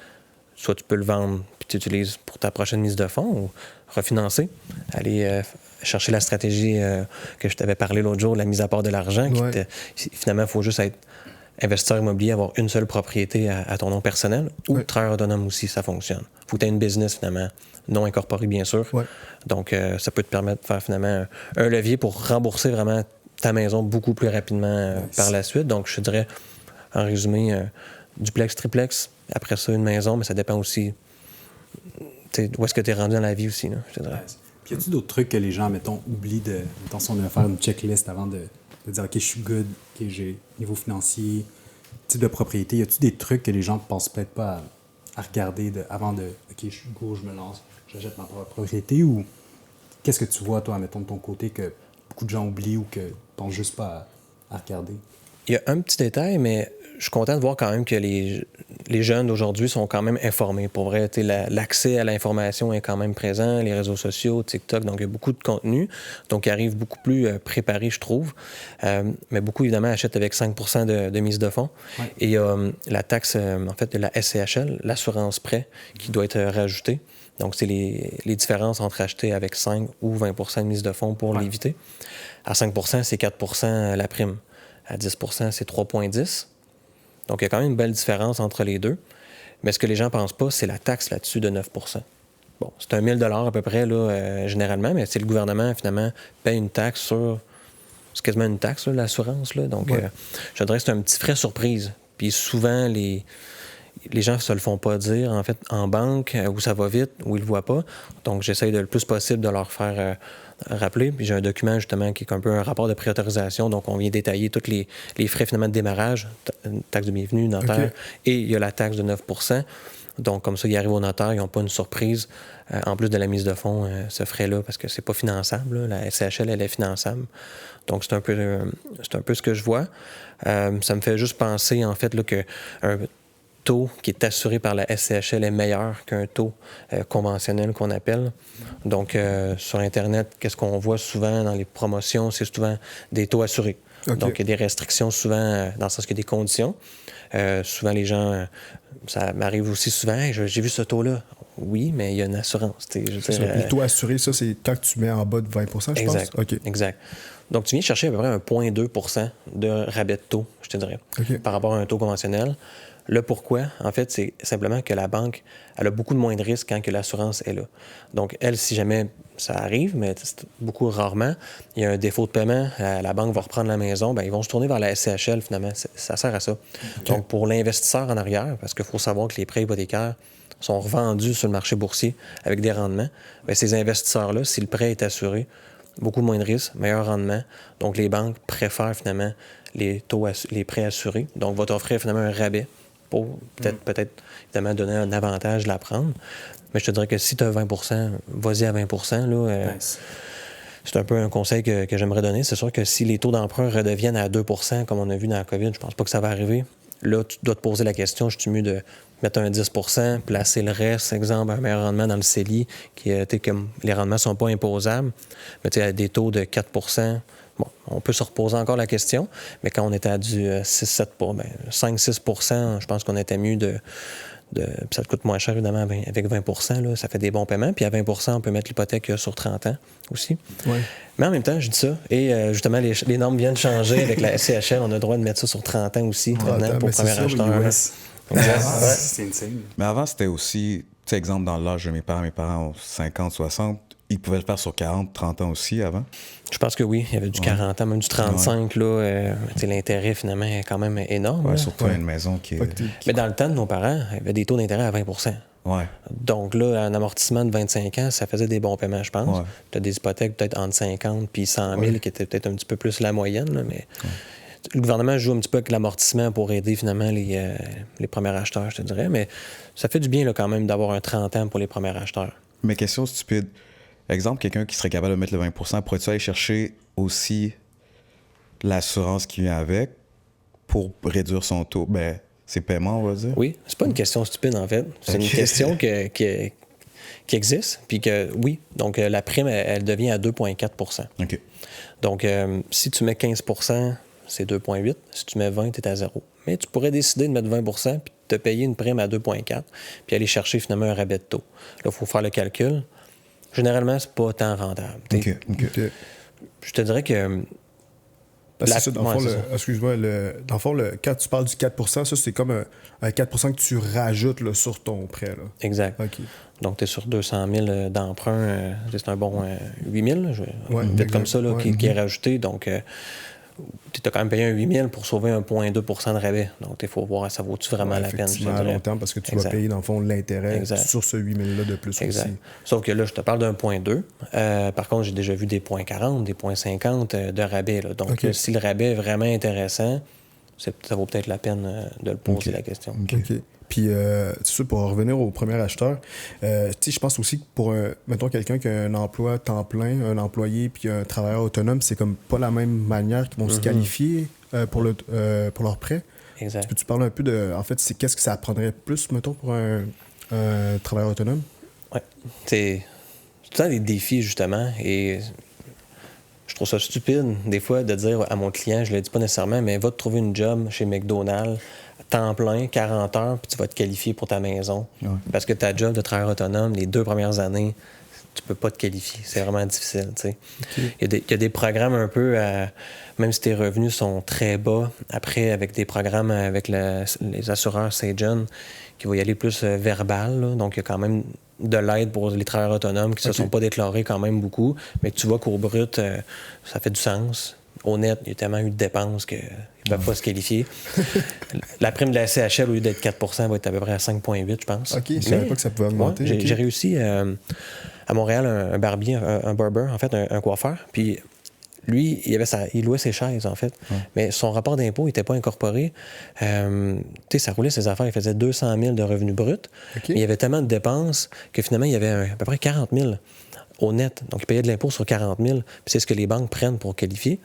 soit tu peux le vendre puis tu utilises pour ta prochaine mise de fonds ou refinancer, aller chercher la stratégie que je t'avais parlé l'autre jour, la mise à part de l'argent. Finalement, il faut juste être investisseur immobilier, avoir une seule propriété à ton nom personnel ou travailleur autonome aussi, ça fonctionne. Il faut que tu aies une business, finalement, non incorporée, bien sûr. Donc, ça peut te permettre de faire, finalement, un levier pour rembourser vraiment ta maison beaucoup plus rapidement par la suite. Donc, je te dirais, en résumé, duplex, triplex, après ça, une maison, mais ça dépend aussi où est-ce que tu es rendu dans la vie aussi, là, je te dirais. Puis y a-t-il d'autres trucs que les gens, mettons, oublient mettons, si on devait faire une checklist avant de dire, OK, je suis good, OK, j'ai niveau financier, type de propriété, y a-t-il des trucs que les gens ne pensent peut-être pas à regarder avant de, OK, je suis go, je me lance, j'achète ma propre propriété, ou qu'est-ce que tu vois, toi, mettons, de ton côté, que beaucoup de gens oublient ou que ne pensent juste pas à regarder? Il y a un petit détail, mais je suis content de voir quand même que les jeunes d'aujourd'hui sont quand même informés. Pour vrai, l'accès à l'information est quand même présent, les réseaux sociaux, TikTok, donc il y a beaucoup de contenu, donc ils arrivent beaucoup plus préparés, je trouve. Mais beaucoup, évidemment, achètent avec 5% de mise de fonds. Et la taxe, en fait, de la SCHL, l'assurance prêt, qui doit être rajoutée. Donc, c'est les différences entre acheter avec 5 ou 20% de mise de fonds pour l'éviter. À 5%, c'est 4% la prime. À 10%, c'est 3,10. Donc, il y a quand même une belle différence entre les deux. Mais ce que les gens ne pensent pas, c'est la taxe là-dessus de 9%. Bon, c'est 1 000 $ à peu près, là, généralement, mais c'est le gouvernement, finalement, paye une taxe sur... C'est quasiment une taxe, là, l'assurance. Là. Donc, je dirais que c'est un petit frais surprise. Puis souvent, les les gens ne se le font pas dire, en fait, en banque, où ça va vite, où ils ne le voient pas. Donc, j'essaye le plus possible de leur faire rappeler. Puis j'ai un document, justement, qui est un peu un rapport de priorisation. Donc, on vient détailler tous les frais, finalement, de démarrage, taxe de bienvenue, notaire, et il y a la taxe de 9 %. Donc, comme ça, ils arrivent au notaire, ils n'ont pas une surprise, en plus de la mise de fonds, ce frais-là, parce que c'est pas finançable. Là. La SCHL, elle est finançable. Donc, c'est un peu ce que je vois. Ça me fait juste penser, en fait, là, qu'un taux qui est assuré par la SCHL est meilleur qu'un taux conventionnel qu'on appelle. Donc, sur Internet, qu'est-ce qu'on voit souvent dans les promotions? C'est souvent des taux assurés. Donc, il y a des restrictions souvent, dans le sens qu'il y a des conditions. Souvent, les gens, ça m'arrive aussi souvent, hey, j'ai vu ce taux-là. Oui, mais il y a une assurance. Le taux assuré, ça, c'est quand tu mets en bas de 20 je pense? Okay. Exact. Donc, tu viens chercher à peu près 1,2 % de rabais de taux, je te dirais, par rapport à un taux conventionnel. Le pourquoi, en fait, c'est simplement que la banque, elle a beaucoup de moins de risques quand que l'assurance est là. Donc, elle, si jamais ça arrive, mais c'est beaucoup rarement, il y a un défaut de paiement, la banque va reprendre la maison, bien, ils vont se tourner vers la SCHL, finalement. Ça sert à ça. Donc, pour l'investisseur en arrière, parce qu'il faut savoir que les prêts hypothécaires sont revendus sur le marché boursier avec des rendements, bien, ces investisseurs-là, si le prêt est assuré, beaucoup moins de risques, meilleur rendement. Donc, les banques préfèrent finalement les prêts assurés. Donc, va t'offrir finalement un rabais pour peut-être évidemment donner un avantage de la prendre. Mais je te dirais que si tu as 20 %, vas-y à 20 %. Là, nice. C'est un peu un conseil que j'aimerais donner. C'est sûr que si les taux d'emprunt redeviennent à 2 % comme on a vu dans la COVID, je pense pas que ça va arriver. Là, tu dois te poser la question, je suis mieux de mettre un 10 %, placer le reste, exemple, un meilleur rendement dans le CELI, comme les rendements ne sont pas imposables, mais à des taux de 4 %. Bon, on peut se reposer encore la question, mais quand on était à du 5-6 %, je pense qu'on était mieux de ça te coûte moins cher, évidemment, avec 20 %, là, ça fait des bons paiements. Puis à 20 % on peut mettre l'hypothèque sur 30 ans aussi. Oui. Mais en même temps, je dis ça. Et justement, les normes viennent de changer avec la SCHL. On a le droit de mettre ça sur 30 ans aussi, maintenant, pour le premier acheteur. C'est une signe. Mais avant, c'était aussi, tu sais, exemple, dans l'âge de mes parents ont 50, 60. Ils pouvaient le faire sur 40, 30 ans aussi avant? Je pense que oui. Il y avait du 40 ans, même du 35. Là, l'intérêt, finalement, est quand même énorme. Ouais, surtout une maison qui est... Mais dans le temps de nos parents, il y avait des taux d'intérêt à 20 %. Ouais. Donc là, un amortissement de 25 ans, ça faisait des bons paiements, je pense. Ouais. Tu as des hypothèques peut-être entre 50 et 100 000, qui étaient peut-être un petit peu plus la moyenne. Là, mais le gouvernement joue un petit peu avec l'amortissement pour aider finalement les premiers acheteurs, je te dirais. Mais ça fait du bien là, quand même d'avoir un 30 ans pour les premiers acheteurs. Mais question stupide. Exemple, quelqu'un qui serait capable de mettre le 20 %, pourrais-tu aller chercher aussi l'assurance qui vient avec pour réduire son taux? Ben, ses paiements, on va dire. Oui, c'est pas une question stupide, en fait. C'est une question qui existe, puis que, oui, donc la prime, elle devient à 2,4 %. OK. Donc, si tu mets 15 %, c'est 2,8 %. Si tu mets 20 %, tu es à 0. Mais tu pourrais décider de mettre 20 % puis te payer une prime à 2,4 % puis aller chercher finalement un rabais de taux. Là, il faut faire le calcul. Généralement, c'est pas tant rentable. OK. Je te dirais que... C'est ça, dans le fond, excuse-moi, dans le fond, quand tu parles du 4 % ça, c'est comme un 4 % que tu rajoutes là, sur ton prêt. Là. Exact. Okay. Donc, tu es sur 200 000 d'emprunt. C'est un bon 8 000, peut-être comme ça, là, qui est rajouté. Donc, tu as quand même payé un 8 000 pour sauver 1,2 % de rabais. Donc, il faut voir, ça vaut-tu vraiment la peine? À long terme, parce que tu vas payer, dans le fond, l'intérêt sur ce 8 000-là de plus aussi. Sauf que là, je te parle d'un 0,2. Par contre, j'ai déjà vu des 0,40, des 0,50 de rabais. Là. Donc, si le rabais est vraiment intéressant, ça vaut peut-être la peine de le poser, la question. OK. Puis, c'est sûr, pour revenir au premier acheteur, je pense aussi que pour, mettons, quelqu'un qui a un emploi temps plein, un employé, puis un travailleur autonome, c'est comme pas la même manière qu'ils vont se qualifier pour leur prêt. Exact. Peux-tu parler un peu de, en fait, qu'est-ce que ça prendrait plus, mettons, pour un travailleur autonome? Oui. C'est tout le temps des défis, justement, et je trouve ça stupide, des fois, de dire à mon client, je ne le dis pas nécessairement, mais va te trouver une job chez McDonald's, temps plein, 40 heures, puis tu vas te qualifier pour ta maison. Ouais. Parce que ta job de travailleur autonome, les 2 premières années, tu peux pas te qualifier. C'est vraiment difficile, tu sais. Okay. Il y a des programmes un peu, même si tes revenus sont très bas, après, avec des programmes avec les assureurs Sagen, qui vont y aller plus verbal, là. Donc, il y a quand même de l'aide pour les travailleurs autonomes qui ne se sont pas déclarés quand même beaucoup, mais tu vois qu'au brut, ça fait du sens. au net, il y a tellement eu de dépenses qu'ils ne peuvent pas se qualifier. La prime de la CHL, au lieu d'être 4 va être à peu près à 5,8, je pense. OK, je savais pas que ça pouvait augmenter. Ouais, j'ai réussi à Montréal un barbier, un barber, en fait, un coiffeur. Puis lui, il louait ses chaises, en fait. Mais son rapport d'impôt n'était pas incorporé. Ça roulait ses affaires. Il faisait 200 000 de revenus bruts. Mais il y avait tellement de dépenses que finalement, il y avait à peu près 40 000 au net. Donc, il payait de l'impôt sur 40 000. Puis c'est ce que les banques prennent pour qualifier.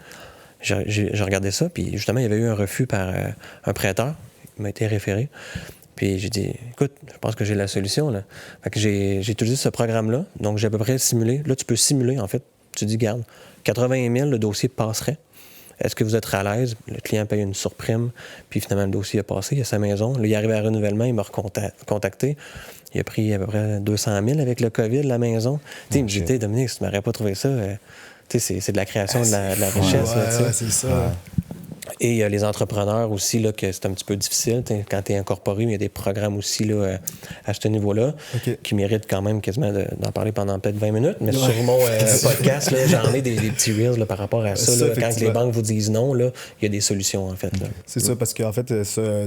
J'ai regardé ça. Puis justement, il y avait eu un refus par un prêteur. Il m'a été référé. Puis j'ai dit, écoute, je pense que j'ai la solution, là. Fait que j'ai utilisé ce programme-là. Donc, j'ai à peu près simulé. Là, tu peux simuler, en fait. Tu dis, garde, 80 000, le dossier passerait. Est-ce que vous êtes à l'aise? Le client paye une surprime, puis finalement, le dossier a passé, il a sa maison. Là, il est arrivé à renouvellement, il m'a recontacté. Il a pris à peu près 200 000 avec le COVID, la maison. Il me dit, Dominique, si tu m'aurais pas trouvé ça, c'est de la création de la richesse. Ouais, c'est ça. Et les entrepreneurs aussi, là, que c'est un petit peu difficile. Quand tu es incorporé, il y a des programmes aussi là, à ce niveau-là qui méritent quand même quasiment d'en parler pendant peut-être 20 minutes. Mais sur mon podcast, là, j'en ai des petits reels là, par rapport à ça. Là, quand les banques vous disent non, là, il y a des solutions, en fait. Là. C'est ça, parce qu'en fait,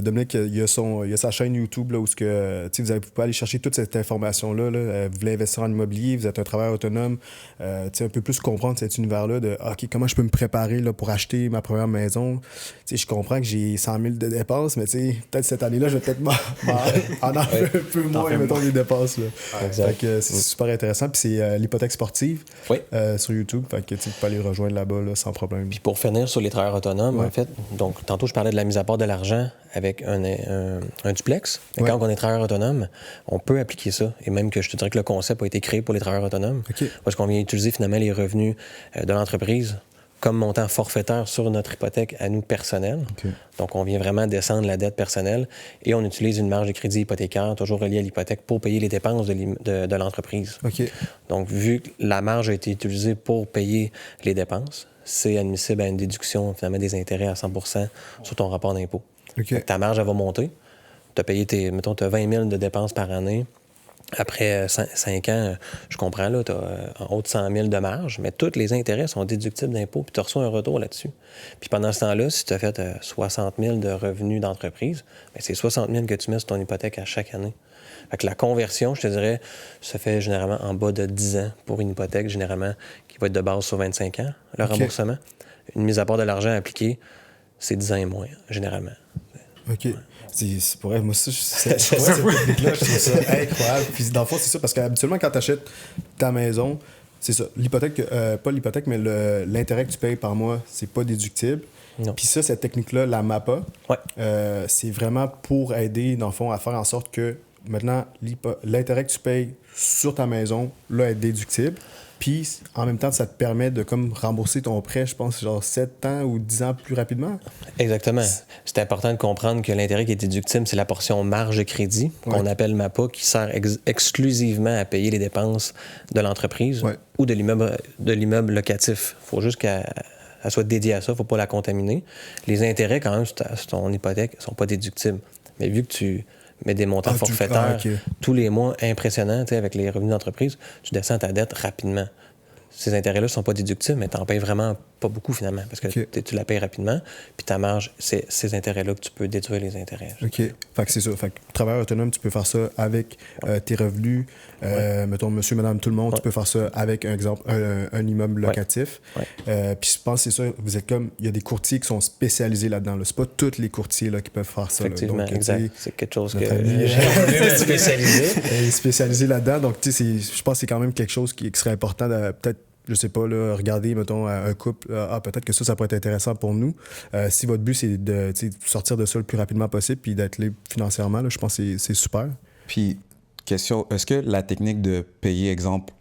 Dominique, il y a sa chaîne YouTube là, où vous pouvez aller chercher toute cette information-là. Là. Vous voulez investir en immobilier, vous êtes un travailleur autonome. Un peu plus comprendre cet univers-là de OK, comment je peux me préparer là, pour acheter ma première maison. Je comprends que j'ai 100 000 de dépenses, mais peut-être cette année-là, je vais peut-être en enlever un peu moins, mettons, les dépenses. Là. Fait que c'est super intéressant. Puis c'est l'hypothèque sportive sur YouTube. Fait que tu peux aller le rejoindre là-bas là, sans problème. Puis pour finir sur les travailleurs autonomes, en fait, donc tantôt, je parlais de la mise à part de l'argent avec un duplex. Mais quand on est travailleur autonome, on peut appliquer ça. Et même que je te dirais que le concept a été créé pour les travailleurs autonomes. Parce qu'on vient utiliser finalement les revenus de l'entreprise comme montant forfaitaire sur notre hypothèque à nous personnelle. Donc, on vient vraiment descendre la dette personnelle et on utilise une marge de crédit hypothécaire toujours reliée à l'hypothèque pour payer les dépenses de l'entreprise. Donc, vu que la marge a été utilisée pour payer les dépenses, c'est admissible à une déduction finalement des intérêts à 100% sur ton rapport d'impôt. Ta marge, elle va monter. Tu as payé mettons, tu as 20 000 de dépenses par année. Après 5 ans, je comprends, là, tu as en haut de 100 000 de marge, mais tous les intérêts sont déductibles d'impôt, puis tu reçois un retour là-dessus. Puis pendant ce temps-là, si tu as fait 60 000 de revenus d'entreprise, bien, c'est 60 000 que tu mets sur ton hypothèque à chaque année. Fait que la conversion, je te dirais, se fait généralement en bas de 10 ans pour une hypothèque, généralement, qui va être de base sur 25 ans, le remboursement. Une mise à part de l'argent appliquée, c'est 10 ans et moins, généralement. C'est pour elle, moi, cette technique-là, je trouve ça incroyable. Puis dans le fond, c'est ça, parce qu'habituellement, quand tu achètes ta maison, c'est ça. L'hypothèque, pas l'hypothèque, mais l'intérêt que tu payes par mois, c'est pas déductible. Puis ça, cette technique-là, la MAPA, c'est vraiment pour aider, dans le fond, à faire en sorte que maintenant, l'intérêt que tu payes sur ta maison, là, est déductible. Puis, en même temps, ça te permet de comme rembourser ton prêt, je pense, genre 7 ans ou 10 ans plus rapidement. Exactement. C'est important de comprendre que l'intérêt qui est déductible, c'est la portion marge de crédit, qu'on appelle MAPA, qui sert exclusivement à payer les dépenses de l'entreprise ou de l'immeuble locatif. Il faut juste qu'elle soit dédiée à ça, il ne faut pas la contaminer. Les intérêts, quand même, sur ton hypothèque ne sont pas déductibles. Mais vu que tu mets des montants forfaitaires tous les mois impressionnants, avec les revenus d'entreprise, tu descends ta dette rapidement. Ces intérêts-là ne sont pas déductibles, mais tu n'en payes vraiment pas beaucoup finalement, parce que tu la payes rapidement, puis ta marge, c'est ces intérêts-là que tu peux déduire les intérêts. Fait que c'est ça. Fait que travailleur autonome, tu peux faire ça avec tes revenus. Mettons, monsieur, madame, tout le monde, tu peux faire ça avec, un exemple, un immeuble locatif. Puis je pense que c'est ça, vous êtes comme, il y a des courtiers qui sont spécialisés là-dedans. Là. C'est pas tous les courtiers là, qui peuvent faire ça. Effectivement, là. Donc, exact. C'est quelque chose que j'ai spécialisé. Spécialisé là-dedans. Donc, tu sais, je pense que c'est quand même quelque chose qui serait important de peut-être, je sais pas, là, regarder, mettons, un couple, peut-être que ça pourrait être intéressant pour nous. Si votre but, c'est de sortir de ça le plus rapidement possible puis d'être libre financièrement, là, je pense que c'est super. Puis, question, est-ce que la technique de payer, exemple,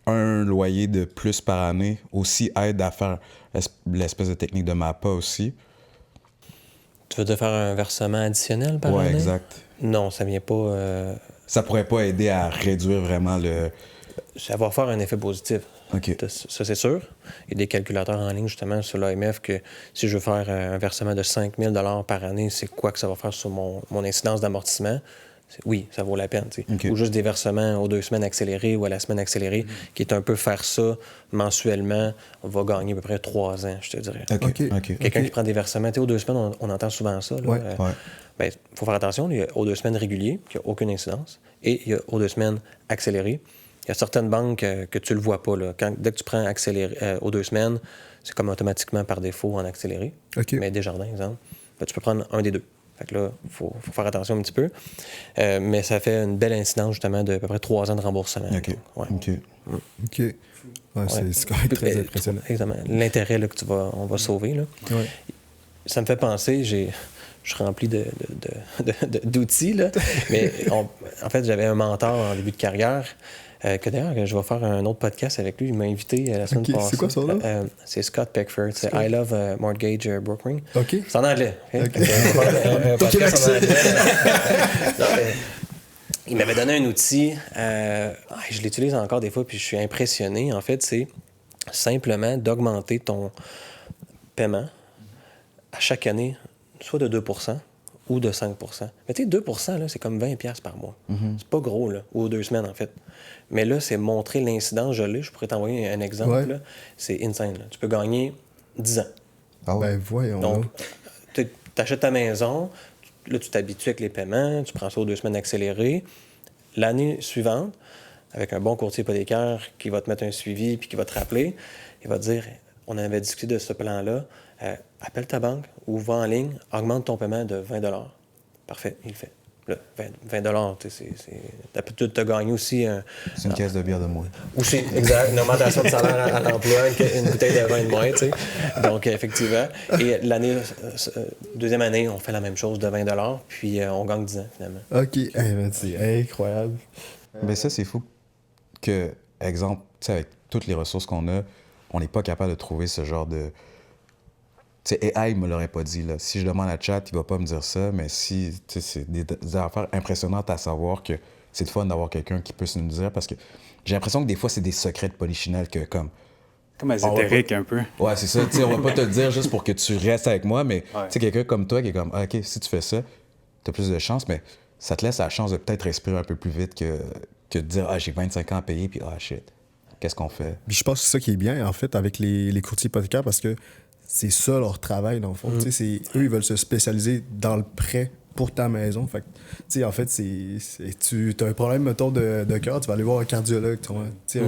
un loyer de plus par année aussi aide à faire l'espèce de technique de MAPA aussi? Tu veux te faire un versement additionnel par année? Oui, exact. Non, ça vient pas... Ça pourrait pas aider à réduire vraiment le... Ça va faire un effet positif. Ça, c'est sûr. Il y a des calculateurs en ligne, justement, sur l'AMF, que si je veux faire un versement de 5 000 par année, c'est quoi que ça va faire sur mon incidence d'amortissement? oui, ça vaut la peine. OK. Ou juste des versements aux 2 semaines accélérés ou à la semaine accélérée, qui est un peu faire ça mensuellement, on va gagner à peu près 3 ans, je te dirais. OK. Quelqu'un qui prend des versements, aux 2 semaines, on entend souvent ça. Ouais. Ben, faut faire attention, il y a aux 2 semaines réguliers, qui n'a aucune incidence, et il y a aux 2 semaines accélérées. Il y a certaines banques que tu le vois pas. Là. Dès que tu prends accéléré aux 2 semaines, c'est comme automatiquement par défaut en accéléré. OK. Mais Desjardins, exemple, ben, tu peux prendre un des deux. Fait que là, il faut faire attention un petit peu. Mais ça fait une belle incidence, justement, de à peu près 3 ans de remboursement. OK. OK. Ouais, c'est quand même très impressionnant. Exactement. L'intérêt là, que on va sauver. Là. Ouais. Ça me fait penser, je suis rempli d'outils, là. Mais en fait, j'avais un mentor en début de carrière. Que d'ailleurs, je vais faire un autre podcast avec lui. Il m'a invité la semaine passée. C'est quoi son nom? C'est Scott Peckford. C'est I Love Mortgage Brokering. OK. C'est en anglais. OK. Un podcast en anglais. Non, il m'avait donné un outil. Je l'utilise encore des fois, puis je suis impressionné. En fait, c'est simplement d'augmenter ton paiement à chaque année, soit de 2 ou de 5 Mais tu sais, 2 là, c'est comme 20$ par mois. C'est pas gros, là, ou 2 semaines, en fait. Mais là, c'est montrer l'incidence. Je pourrais t'envoyer un exemple. Ouais. Là. C'est insane. Là. Tu peux gagner 10 ans. Ah ouais. Ben, voyons. Donc, là. tu achètes ta maison, là, tu t'habitues avec les paiements, tu prends ça aux 2 semaines accélérées. L'année suivante, avec un bon courtier hypothécaire qui va te mettre un suivi puis qui va te rappeler, il va te dire, on avait discuté de ce plan-là, appelle ta banque ou va en ligne, augmente ton paiement de 20 $. Parfait, il le fait. Là, 20 $, tu as gagné aussi... C'est une caisse de bière de moins. Ou c'est exact, une augmentation de salaire à l'emploi, une bouteille de vin de moins, tu sais. Donc, effectivement. Et deuxième année, on fait la même chose de 20 $, puis on gagne 10 ans, finalement. OK. C'est incroyable. Mais ça, c'est fou que, exemple, tu sais, avec toutes les ressources qu'on a, on n'est pas capable de trouver ce genre de... Tu sais, AI me l'aurait pas dit, là. Si je demande à Chat, il va pas me dire ça, mais si, tu sais, c'est des affaires impressionnantes à savoir que c'est le fun d'avoir quelqu'un qui peut se nous dire, parce que j'ai l'impression que des fois, c'est des secrets de polichinelle que, comme ésotérique un peu. Ouais, c'est ça. Tu sais, on va pas te le dire juste pour que tu restes avec moi, mais tu sais, quelqu'un comme toi qui est comme, OK, si tu fais ça, t'as plus de chance, mais ça te laisse la chance de peut-être respirer un peu plus vite que de dire, j'ai 25 ans à payer, puis shit, qu'est-ce qu'on fait? Puis je pense que c'est ça qui est bien, en fait, avec les courtiers hypothécaires, parce que c'est ça leur travail, dans le fond. Tu sais, eux, ils veulent se spécialiser dans le prêt pour ta maison. Fait que, tu sais, en fait, tu as un problème, mettons, de cœur, tu vas aller voir un cardiologue. Tu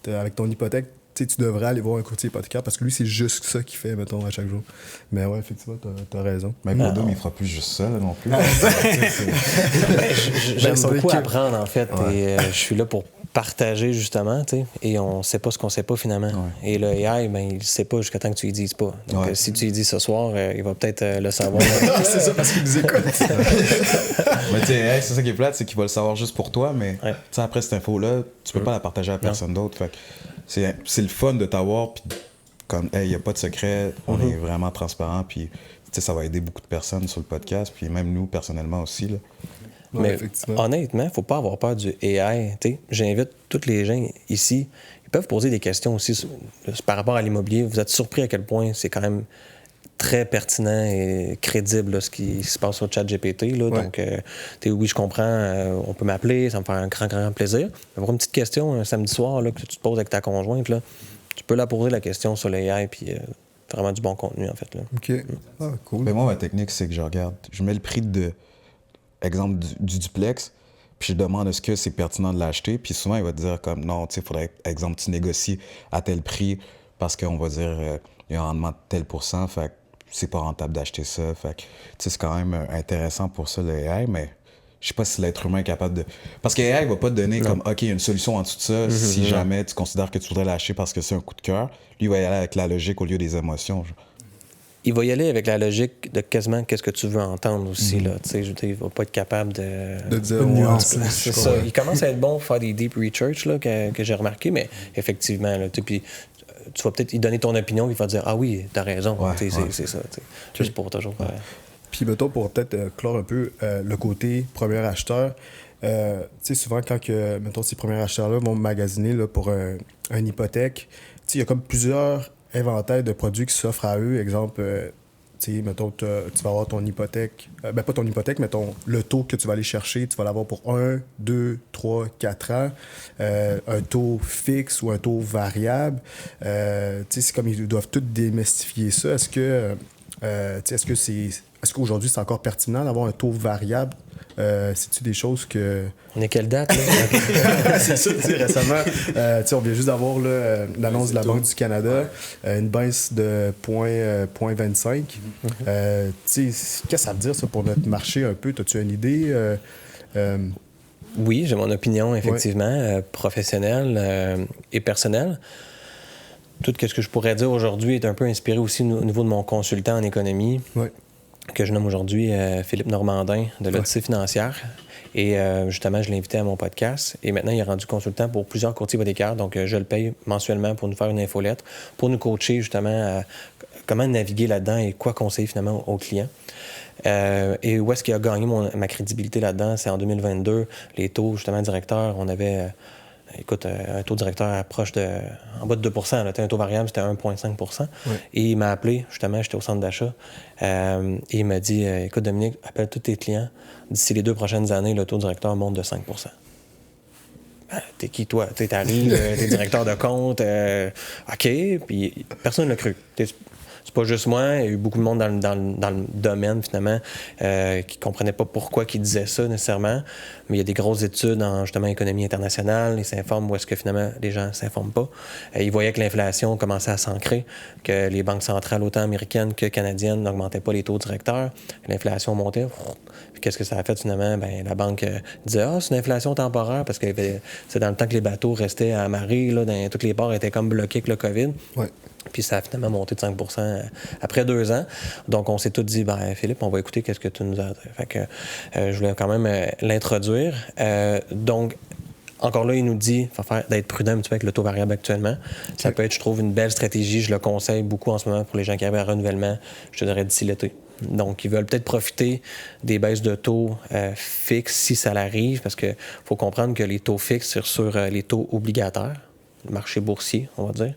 sais, avec ton hypothèque, tu devrais aller voir un courtier hypothécaire parce que lui, c'est juste ça qu'il fait, mettons, à chaque jour. Mais ouais, effectivement, t'as raison. Même Rodom, il fera plus juste ça, là, non plus. J'aime beaucoup apprendre, en fait. Et je suis là pour partager, justement, tu sais. Et on sait pas ce qu'on sait pas, finalement. Ouais. Et le AI, il ne sait pas jusqu'à temps que tu lui dises pas. Donc, si tu lui dis ce soir, il va peut-être le savoir. C'est ça, parce qu'il nous écoute. Mais tu sais, c'est ça qui est plate, c'est qu'il va le savoir juste pour toi, mais tu sais, après cette info-là, tu peux pas la partager à personne d'autre. Fait que c'est le fun de t'avoir, puis comme, il n'y a pas de secret, on est vraiment transparent, puis ça va aider beaucoup de personnes sur le podcast, puis même nous, personnellement aussi, là. Mais honnêtement, il ne faut pas avoir peur du AI. T'sais. J'invite tous les gens ici. Ils peuvent poser des questions aussi par rapport à l'immobilier. Vous êtes surpris à quel point c'est quand même très pertinent et crédible là, ce qui se passe sur ChatGPT. Là. Donc, oui, je comprends. On peut m'appeler. Ça me fait un grand plaisir. Avoir une petite question un samedi soir là, que tu te poses avec ta conjointe, là, tu peux la poser la question sur l'AI puis vraiment du bon contenu, en fait. Là. OK. Ah, cool. Mais moi, ma technique, c'est que je mets le prix de... exemple du duplex, puis je demande est-ce que c'est pertinent de l'acheter, puis souvent il va te dire comme non, tu sais, il faudrait, exemple, tu négocies à tel prix parce qu'on va dire il y a un rendement de tel %, fait que c'est pas rentable d'acheter ça, fait que tu sais, c'est quand même intéressant pour ça le AI, mais je sais pas si l'être humain est capable de... Parce que AI va pas te donner comme OK, il y a une solution en dessous de ça si jamais tu considères que tu voudrais l'acheter parce que c'est un coup de cœur. Lui, il va y aller avec la logique au lieu des émotions. Genre. Il va y aller avec la logique de quasiment qu'est-ce que tu veux entendre aussi. Là. Je veux dire, il va pas être capable de dire nuance. C'est ça. Il commence à être bon pour faire des deep research là, que j'ai remarqué, mais effectivement, là, puis tu vas peut-être lui donner ton opinion, il va dire ah oui, t'as raison, c'est ça. Juste pour toujours. Puis mettons, pour peut-être clore un peu le côté premier acheteur, tu sais, souvent quand que, mettons, ces premiers acheteurs-là vont magasiner là, pour une hypothèque, tu sais, il y a comme plusieurs inventaire de produits qui s'offrent à eux. Exemple, tu sais, mettons, tu vas avoir ton hypothèque, pas ton hypothèque, mais le taux que tu vas aller chercher, tu vas l'avoir pour 1, 2, 3, 4 ans, un taux fixe ou un taux variable. Tu sais, c'est comme ils doivent tout démystifier ça. Est-ce qu'aujourd'hui, c'est encore pertinent d'avoir un taux variable? C'est-tu des choses que... On est quelle date, là? C'est ça, tu sais, récemment, on vient juste d'avoir l'annonce de la Banque du Canada, une baisse de 0,25. Tu sais, qu'est-ce que ça veut dire, ça, pour notre marché un peu? As-tu une idée? Oui, j'ai mon opinion, effectivement, professionnelle et personnelle. Tout ce que je pourrais dire aujourd'hui est un peu inspiré aussi au niveau de mon consultant en économie, que je nomme aujourd'hui Philippe Normandin, de l'Odyssée financière. Et justement, je l'ai invité à mon podcast. Et maintenant, il est rendu consultant pour plusieurs courtiers hypothécaires. Donc, je le paye mensuellement pour nous faire une infolette, pour nous coacher justement à comment naviguer là-dedans et quoi conseiller finalement aux clients. Et où est-ce qu'il a gagné ma crédibilité là-dedans? C'est en 2022. Les taux, justement, directeurs, on avait... un taux directeur approche en bas de 2 là. Un taux variable, c'était 1,5 Et il m'a appelé, justement, j'étais au centre d'achat, et il m'a dit écoute, Dominique, appelle tous tes clients. D'ici les 2 prochaines années, le taux directeur monte de 5 T'es qui, toi? T'arrives, t'es directeur de compte, OK, puis personne ne l'a cru. C'est pas juste moi, il y a eu beaucoup de monde dans le domaine, finalement, qui comprenait pas pourquoi ils disaient ça, nécessairement. Mais il y a des grosses études en, justement, économie internationale. Ils s'informent où est-ce que, finalement, les gens s'informent pas. Ils voyaient que l'inflation commençait à s'ancrer, que les banques centrales, autant américaines que canadiennes, n'augmentaient pas les taux directeurs. L'inflation montait. Puis qu'est-ce que ça a fait, finalement? Ben, la banque disait « Ah, c'est une inflation temporaire » parce que c'est dans le temps que les bateaux restaient à marée, là, dans tous les ports étaient comme bloqués avec le COVID. Puis ça a finalement monté de 5 après 2 ans. Donc, on s'est tous dit, ben Philippe, on va écouter qu'est-ce que tu nous as dit. Fait que je voulais quand même l'introduire. Donc, encore là, il nous dit d'être prudent un petit peu avec le taux variable actuellement. Ça peut être, je trouve, une belle stratégie. Je le conseille beaucoup en ce moment pour les gens qui arrivent à renouvellement, je te dirais d'ici l'été. Donc, ils veulent peut-être profiter des baisses de taux fixes si ça l'arrive, parce qu'il faut comprendre que les taux fixes, c'est sur les taux obligataires, le marché boursier, on va dire.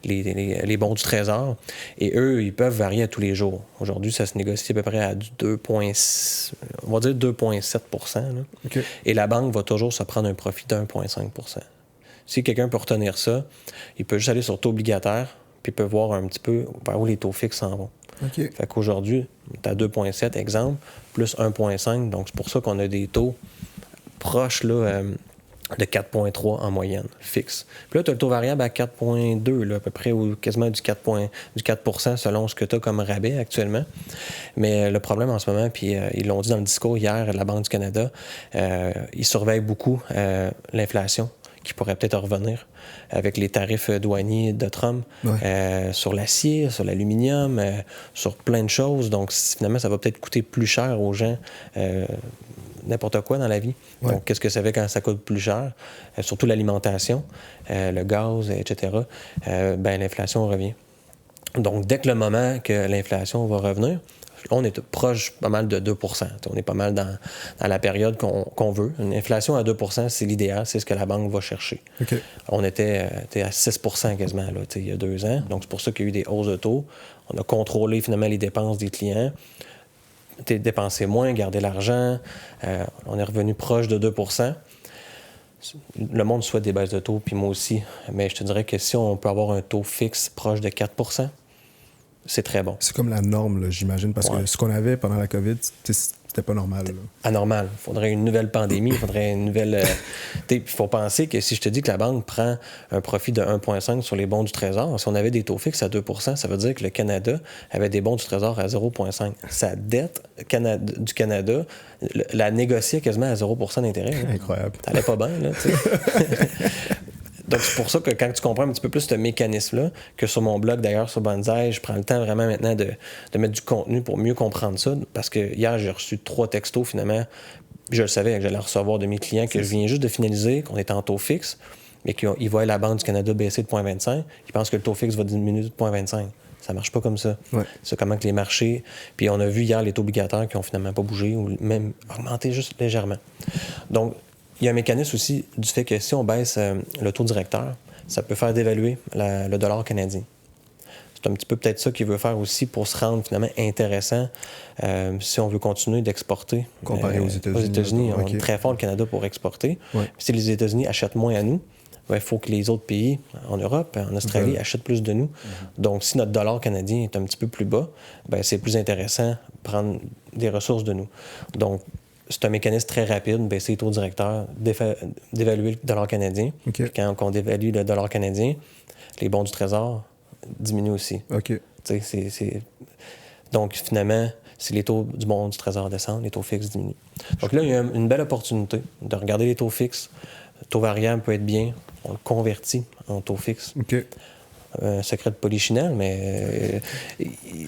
Les bons du Trésor. Et eux, ils peuvent varier à tous les jours. Aujourd'hui, ça se négocie à peu près à 2,7 Et la banque va toujours se prendre un profit de 1,5 Si quelqu'un peut retenir ça, il peut juste aller sur taux obligataire, puis il peut voir un petit peu vers où les taux fixes s'en vont. Fait qu'aujourd'hui, tu as 2,7, exemple, plus 1,5. Donc, c'est pour ça qu'on a des taux proches, là, de 4,3 en moyenne, fixe. Puis là, tu as le taux variable à 4,2, là, à peu près, ou quasiment du 4 selon ce que tu as comme rabais actuellement. Mais le problème en ce moment, puis ils l'ont dit dans le discours hier, la Banque du Canada, ils surveillent beaucoup l'inflation qui pourrait peut-être revenir avec les tarifs douaniers de Trump sur l'acier, sur l'aluminium, sur plein de choses. Donc, finalement, ça va peut-être coûter plus cher aux gens n'importe quoi dans la vie. Donc, qu'est-ce que ça fait quand ça coûte plus cher? Surtout l'alimentation, le gaz, etc. L'inflation revient. Donc, dès que le moment que l'inflation va revenir, là, on est proche pas mal de 2 On est pas mal dans la période qu'on veut. Une inflation à 2 c'est l'idéal, c'est ce que la banque va chercher. On était à 6 quasiment là, il y a 2 ans. Donc, c'est pour ça qu'il y a eu des hausses de taux. On a contrôlé finalement les dépenses des clients. Dépenser moins, garder l'argent. On est revenu proche de 2 Le monde souhaite des baisses de taux, puis moi aussi. Mais je te dirais que si on peut avoir un taux fixe proche de 4 c'est très bon. C'est comme la norme, là, j'imagine, parce que ce qu'on avait pendant la COVID, c'était pas normal. Anormal. Il faudrait une nouvelle pandémie, il faudrait une nouvelle... Il faut penser que si je te dis que la banque prend un profit de 1,5 sur les bons du Trésor, si on avait des taux fixes à 2 ça veut dire que le Canada avait des bons du Trésor à 0,5. Sa dette du Canada la négociait quasiment à 0 d'intérêt. Hein. Incroyable. Ça allait pas bien, là, tu sais. Donc, c'est pour ça que quand tu comprends un petit peu plus ce mécanisme-là, que sur mon blog, d'ailleurs, sur Banzai, je prends le temps vraiment maintenant de mettre du contenu pour mieux comprendre ça. Parce que hier, j'ai reçu 3 textos, finalement. Je le savais que j'allais recevoir de mes clients que je viens juste de finaliser, qu'on est en taux fixe, mais qu'ils voient la Banque du Canada baisser de 0,25. Ils pensent que le taux fixe va diminuer de 0,25. Ça marche pas comme ça. C'est comment que les marchés... Puis on a vu hier les taux obligataires qui ont finalement pas bougé ou même augmenté juste légèrement. Donc, il y a un mécanisme aussi du fait que si on baisse le taux directeur, ça peut faire dévaluer le dollar canadien. c'est un petit peu peut-être ça qu'il veut faire aussi pour se rendre finalement intéressant si on veut continuer d'exporter. Comparé aux États-Unis. Aux États-Unis, on OK. est très fort le Canada pour exporter. Ouais. Si les États-Unis achètent moins à nous, il faut que les autres pays, en Europe, en Australie, achètent plus de nous. Donc, si notre dollar canadien est un petit peu plus bas, c'est plus intéressant de prendre des ressources de nous. Donc, c'est un mécanisme très rapide, baisser les taux directeurs, d'évaluer le dollar canadien. OK. Puis quand on dévalue le dollar canadien, les bons du Trésor diminuent aussi. OK. Donc, finalement, si les taux du bon du Trésor descendent, les taux fixes diminuent. Donc là, il y a une belle opportunité de regarder les taux fixes. Le taux variable peut être bien. On le convertit en taux fixe. OK. Un secret de polichinelle, mais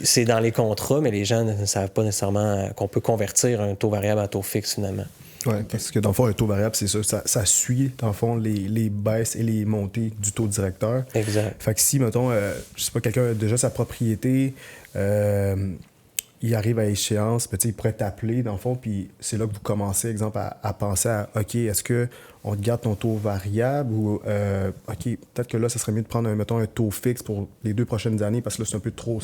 c'est dans les contrats, mais les gens ne savent pas nécessairement qu'on peut convertir un taux variable à taux fixe, finalement. Oui, parce que dans le fond, un taux variable, c'est ça suit, dans le fond, les baisses et les montées du taux directeur. Exact. Fait que si, mettons, je sais pas, quelqu'un a déjà sa propriété, il arrive à échéance, il pourrait t'appeler, dans le fond, puis c'est là que vous commencez, exemple, à penser à, OK, est-ce qu'on te garde ton taux variable ou, OK, peut-être que là, ça serait mieux de prendre, mettons, un taux fixe pour les 2 prochaines années parce que là, c'est un peu trop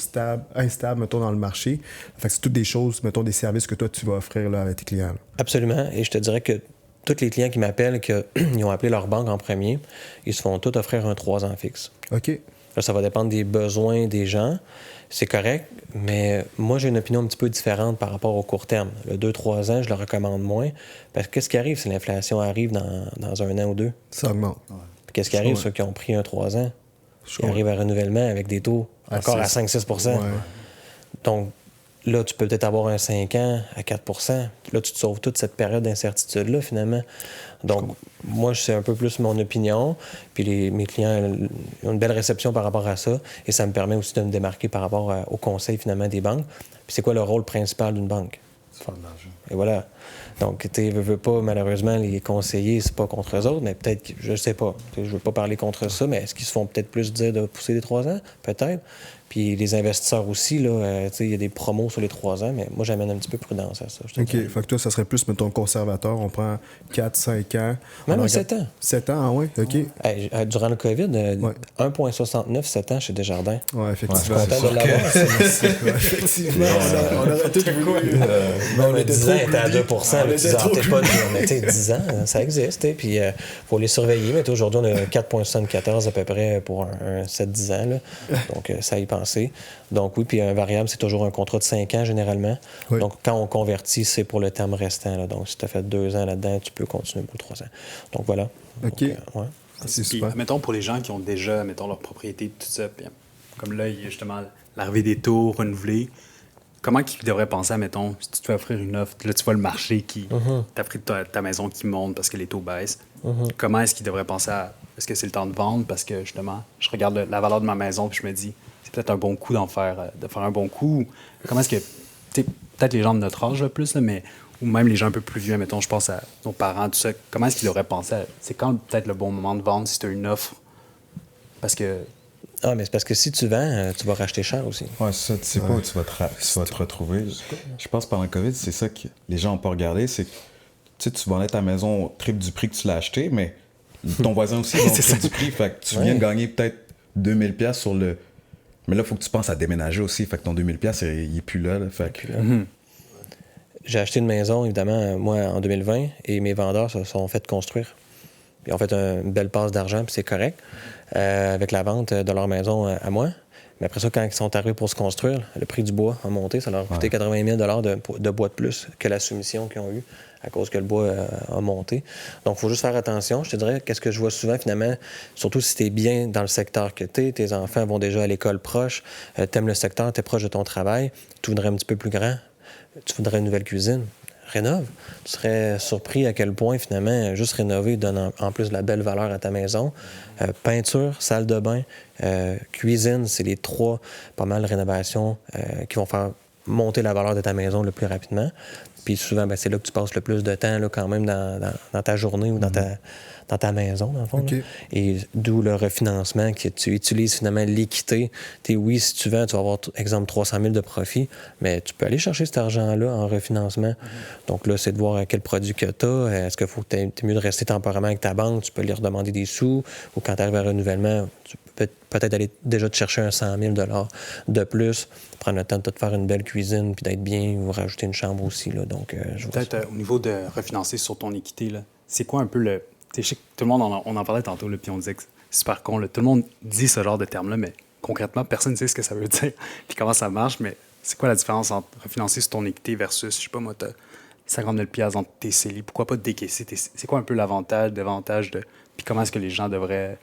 instable, mettons, dans le marché. Fait que c'est toutes des choses, mettons, des services que toi, tu vas offrir là, avec tes clients. Là. Absolument. Et je te dirais que tous les clients qui m'appellent, qu'ils ont appelé leur banque en premier, ils se font tous offrir un 3 ans fixe. OK. Là, ça va dépendre des besoins des gens. C'est correct, mais moi, j'ai une opinion un petit peu différente par rapport au court terme. Le 2-3 ans, je le recommande moins. Parce que qu'est-ce qui arrive si l'inflation arrive dans 1 an ou 2? Ça augmente. Puis qu'est-ce qui arrive ceux qui ont pris un 3 ans? Ils arrivent à renouvellement avec des taux encore à 5-6 %. Ouais. Donc, là, tu peux peut-être avoir un 5 ans à 4 %. Là, tu te sauves toute cette période d'incertitude-là, finalement. Donc, moi, c'est un peu plus mon opinion. Puis mes clients ont une belle réception par rapport à ça. Et ça me permet aussi de me démarquer par rapport au conseil, finalement, des banques. Puis c'est quoi le rôle principal d'une banque? Faire de l'argent. Et voilà. Donc, tu veux pas, malheureusement, les conseillers, c'est pas contre eux autres, mais peut-être, je sais pas. Je veux pas parler contre ça, mais est-ce qu'ils se font peut-être plus dire de pousser les 3 ans? Peut-être. Puis les investisseurs aussi, là, il y a des promos sur les 3 ans, mais moi, j'amène un petit peu prudence à ça. OK. Fait que toi, ça serait plus, mettons, conservateur. On prend 4, 5 ans. Même 7 ans. 7 ans, ah oui? OK. Hey, durant le COVID, 1,69, 7 ans chez Desjardins. Oui, effectivement. Je suis content de l'avoir. Effectivement, on aurait tout voulu. Même 10 ans, était à 2 on là, tu était trop sentais pas. Mais tu sais, 10 ans, ça existe. Et puis, il faut les surveiller. Mais aujourd'hui, on a 4,74 à peu près pour un 7-10 ans. Là. Donc, ça y penser. Donc, oui, puis un variable, c'est toujours un contrat de 5 ans, généralement. Oui. Donc, quand on convertit, c'est pour le terme restant. Là. Donc, si tu as fait 2 ans là-dedans, tu peux continuer pour 3 ans. Donc, voilà. OK. Donc, ouais. C'est Puis, super. mettons, pour les gens qui ont déjà, mettons, leur propriété, tout ça, puis, comme là, il y a justement l'arrivée des taux renouvelés, comment ils devraient penser à, mettons, si tu te fais offrir une offre, là, tu vois le marché qui... T'as pris ta maison qui monte parce que les taux baissent. Comment est-ce qu'ils devraient penser à... Est-ce que c'est le temps de vendre? Parce que, justement, je regarde la valeur de ma maison puis je me dis, c'est peut-être un bon coup de faire un bon coup. Comment est-ce que... Tu sais, peut-être les gens de notre âge, là, plus, là, mais... Ou même les gens un peu plus vieux, mettons, je pense à nos parents, tout ça. Comment est-ce qu'ils devraient penser à... C'est quand peut-être le bon moment de vendre si tu as une offre? Parce que... Ah, mais c'est parce que si tu vends, tu vas racheter cher aussi. Ouais, c'est ça. Tu sais pas où tu vas te retrouver. Je pense que pendant le COVID, c'est ça que les gens n'ont pas regardé. C'est que tu vendais ta maison au triple du prix que tu l'as acheté, mais ton voisin aussi vend au triple du prix. Fait que tu viens de gagner peut-être 2000$ sur le... Mais là, il faut que tu penses à déménager aussi. Fait que ton 2000$, il est plus là. Fait que... J'ai acheté une maison, évidemment, moi, en 2020, et mes vendeurs se sont fait construire. Ils ont fait une belle passe d'argent, puis c'est correct, avec la vente de leur maison à moi. Mais après ça, quand ils sont arrivés pour se construire, le prix du bois a monté. Ça leur a coûté 80 000 de bois de plus que la soumission qu'ils ont eue à cause que le bois a monté. Donc, il faut juste faire attention. Je te dirais, qu'est-ce que je vois souvent, finalement, surtout si tu es bien dans le secteur que tu es, tes enfants vont déjà à l'école proche, tu aimes le secteur, tu es proche de ton travail, tu voudrais un petit peu plus grand, tu voudrais une nouvelle cuisine. Rénove. Tu serais surpris à quel point, finalement, juste rénover donne en plus de la belle valeur à ta maison. Peinture, salle de bain, cuisine, c'est les 3 pas mal rénovations qui vont faire monter la valeur de ta maison le plus rapidement. Puis souvent, c'est là que tu passes le plus de temps là, quand même dans ta journée ou dans dans ta maison, dans le fond. OK. Là. Et d'où le refinancement, que tu utilises finalement l'équité. Oui, si tu vends, tu vas avoir, exemple, 300 000 de profit, mais tu peux aller chercher cet argent-là en refinancement. Donc là, c'est de voir quel produit que tu as. Est-ce qu'il faut que tu es mieux de rester temporairement avec ta banque, tu peux lui redemander des sous, ou quand tu arrives à renouvellement, tu peux peut-être aller déjà te chercher un 100 000 de plus, prendre le temps de te faire une belle cuisine puis d'être bien, ou rajouter une chambre aussi. Là. Donc, peut-être au niveau de refinancer sur ton équité, là, c'est quoi un peu le... Je sais que tout le monde, on en parlait tantôt, là, puis on disait que c'est super con. Là. Tout le monde dit ce genre de terme-là, mais concrètement, personne ne sait ce que ça veut dire puis comment ça marche. Mais c'est quoi la différence entre refinancer sur ton équité versus, je sais pas moi, t'as 50 000 dans tes CELI? Pourquoi pas te décaisser? C'est quoi un peu l'avantage, désavantage de... Puis comment est-ce que les gens devraient...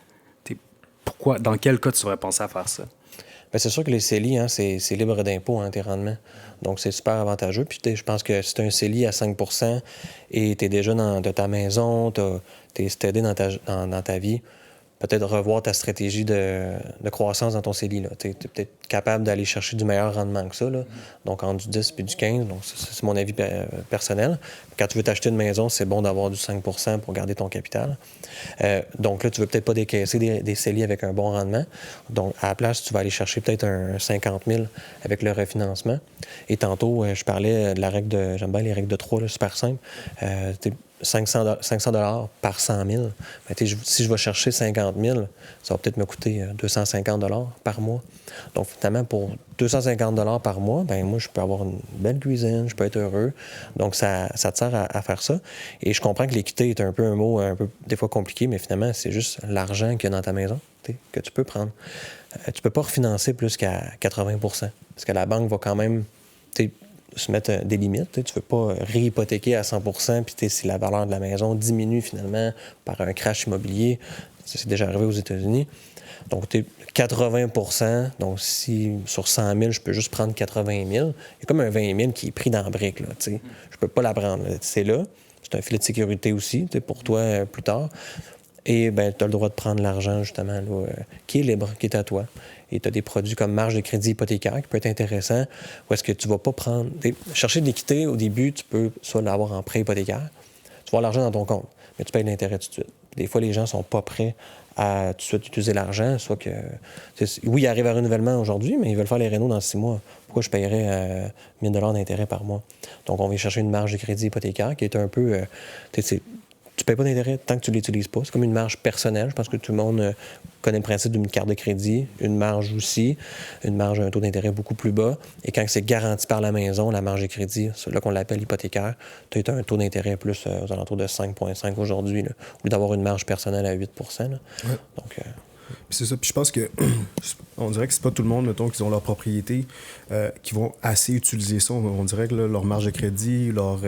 Pourquoi, dans quel cas tu devrais penser à faire ça? Bien, c'est sûr que les CELI, hein, c'est libre d'impôt, hein, tes rendements. Donc, c'est super avantageux. Puis, je pense que si tu as un CELI à 5 % et tu es déjà de ta maison, tu es steadé dans ta vie, peut-être revoir ta stratégie de croissance dans ton CELI. Tu es peut-être capable d'aller chercher du meilleur rendement que ça. Là. Donc, entre du 10 puis du 15. Donc, c'est mon avis personnel. Quand tu veux t'acheter une maison, c'est bon d'avoir du 5 % pour garder ton capital. Donc là, tu veux peut-être pas décaisser des CELI avec un bon rendement. Donc, à la place, tu vas aller chercher peut-être un 50 000 avec le refinancement. Et tantôt, je parlais de la règle de... J'aime bien les règles de 3, là, super simple. 500 $ par 100 000. Ben, si je vais chercher 50 000, ça va peut-être me coûter 250 $ par mois. Donc, finalement, pour 250 $ par mois, ben moi, je peux avoir une belle cuisine, je peux être heureux. Donc, ça te sert à faire ça. Et je comprends que l'équité est un peu un mot un peu des fois compliqué, mais finalement, c'est juste l'argent qu'il y a dans ta maison que tu peux prendre. Tu peux pas refinancer plus qu'à 80 % parce que la banque va quand même... se mettre des limites. Tu ne veux pas réhypothéquer à 100 % puis si la valeur de la maison diminue finalement par un crash immobilier. C'est déjà arrivé aux États-Unis. Donc, tu es 80 %. Donc, si sur 100 000, je peux juste prendre 80 000, il y a comme un 20 000 qui est pris dans la brique. Là, je ne peux pas la prendre. C'est là. C'est un filet de sécurité aussi pour toi plus tard. Et ben, tu as le droit de prendre l'argent, justement, là, qui est libre, qui est à toi. Et tu as des produits comme marge de crédit hypothécaire qui peut être intéressant. Ou est-ce que tu ne vas pas prendre... Chercher de l'équité, au début, tu peux soit l'avoir en prêt hypothécaire. Tu vas avoir l'argent dans ton compte, mais tu payes l'intérêt tout de suite. Des fois, les gens ne sont pas prêts à tout de suite utiliser l'argent. Soit que... Oui, ils arrivent à renouvellement aujourd'hui, mais ils veulent faire les rénaux dans 6 mois. Pourquoi je paierais 1 000 $ d'intérêt par mois? Donc, on va chercher une marge de crédit hypothécaire qui est un peu... Tu ne payes pas d'intérêt tant que tu ne l'utilises pas. C'est comme une marge personnelle. Je pense que tout le monde connaît le principe d'une carte de crédit, une marge aussi, une marge, un taux d'intérêt beaucoup plus bas. Et quand c'est garanti par la maison, la marge de crédit, c'est là qu'on l'appelle hypothécaire, tu as un taux d'intérêt plus aux alentours de 5,5 aujourd'hui, là, au lieu d'avoir une marge personnelle à 8 %. Là. Ouais. Donc, Puis c'est ça. Puis je pense que on dirait que c'est pas tout le monde, mettons, qui ont leur propriété, qui vont assez utiliser ça. On dirait que là, leur marge de crédit, leur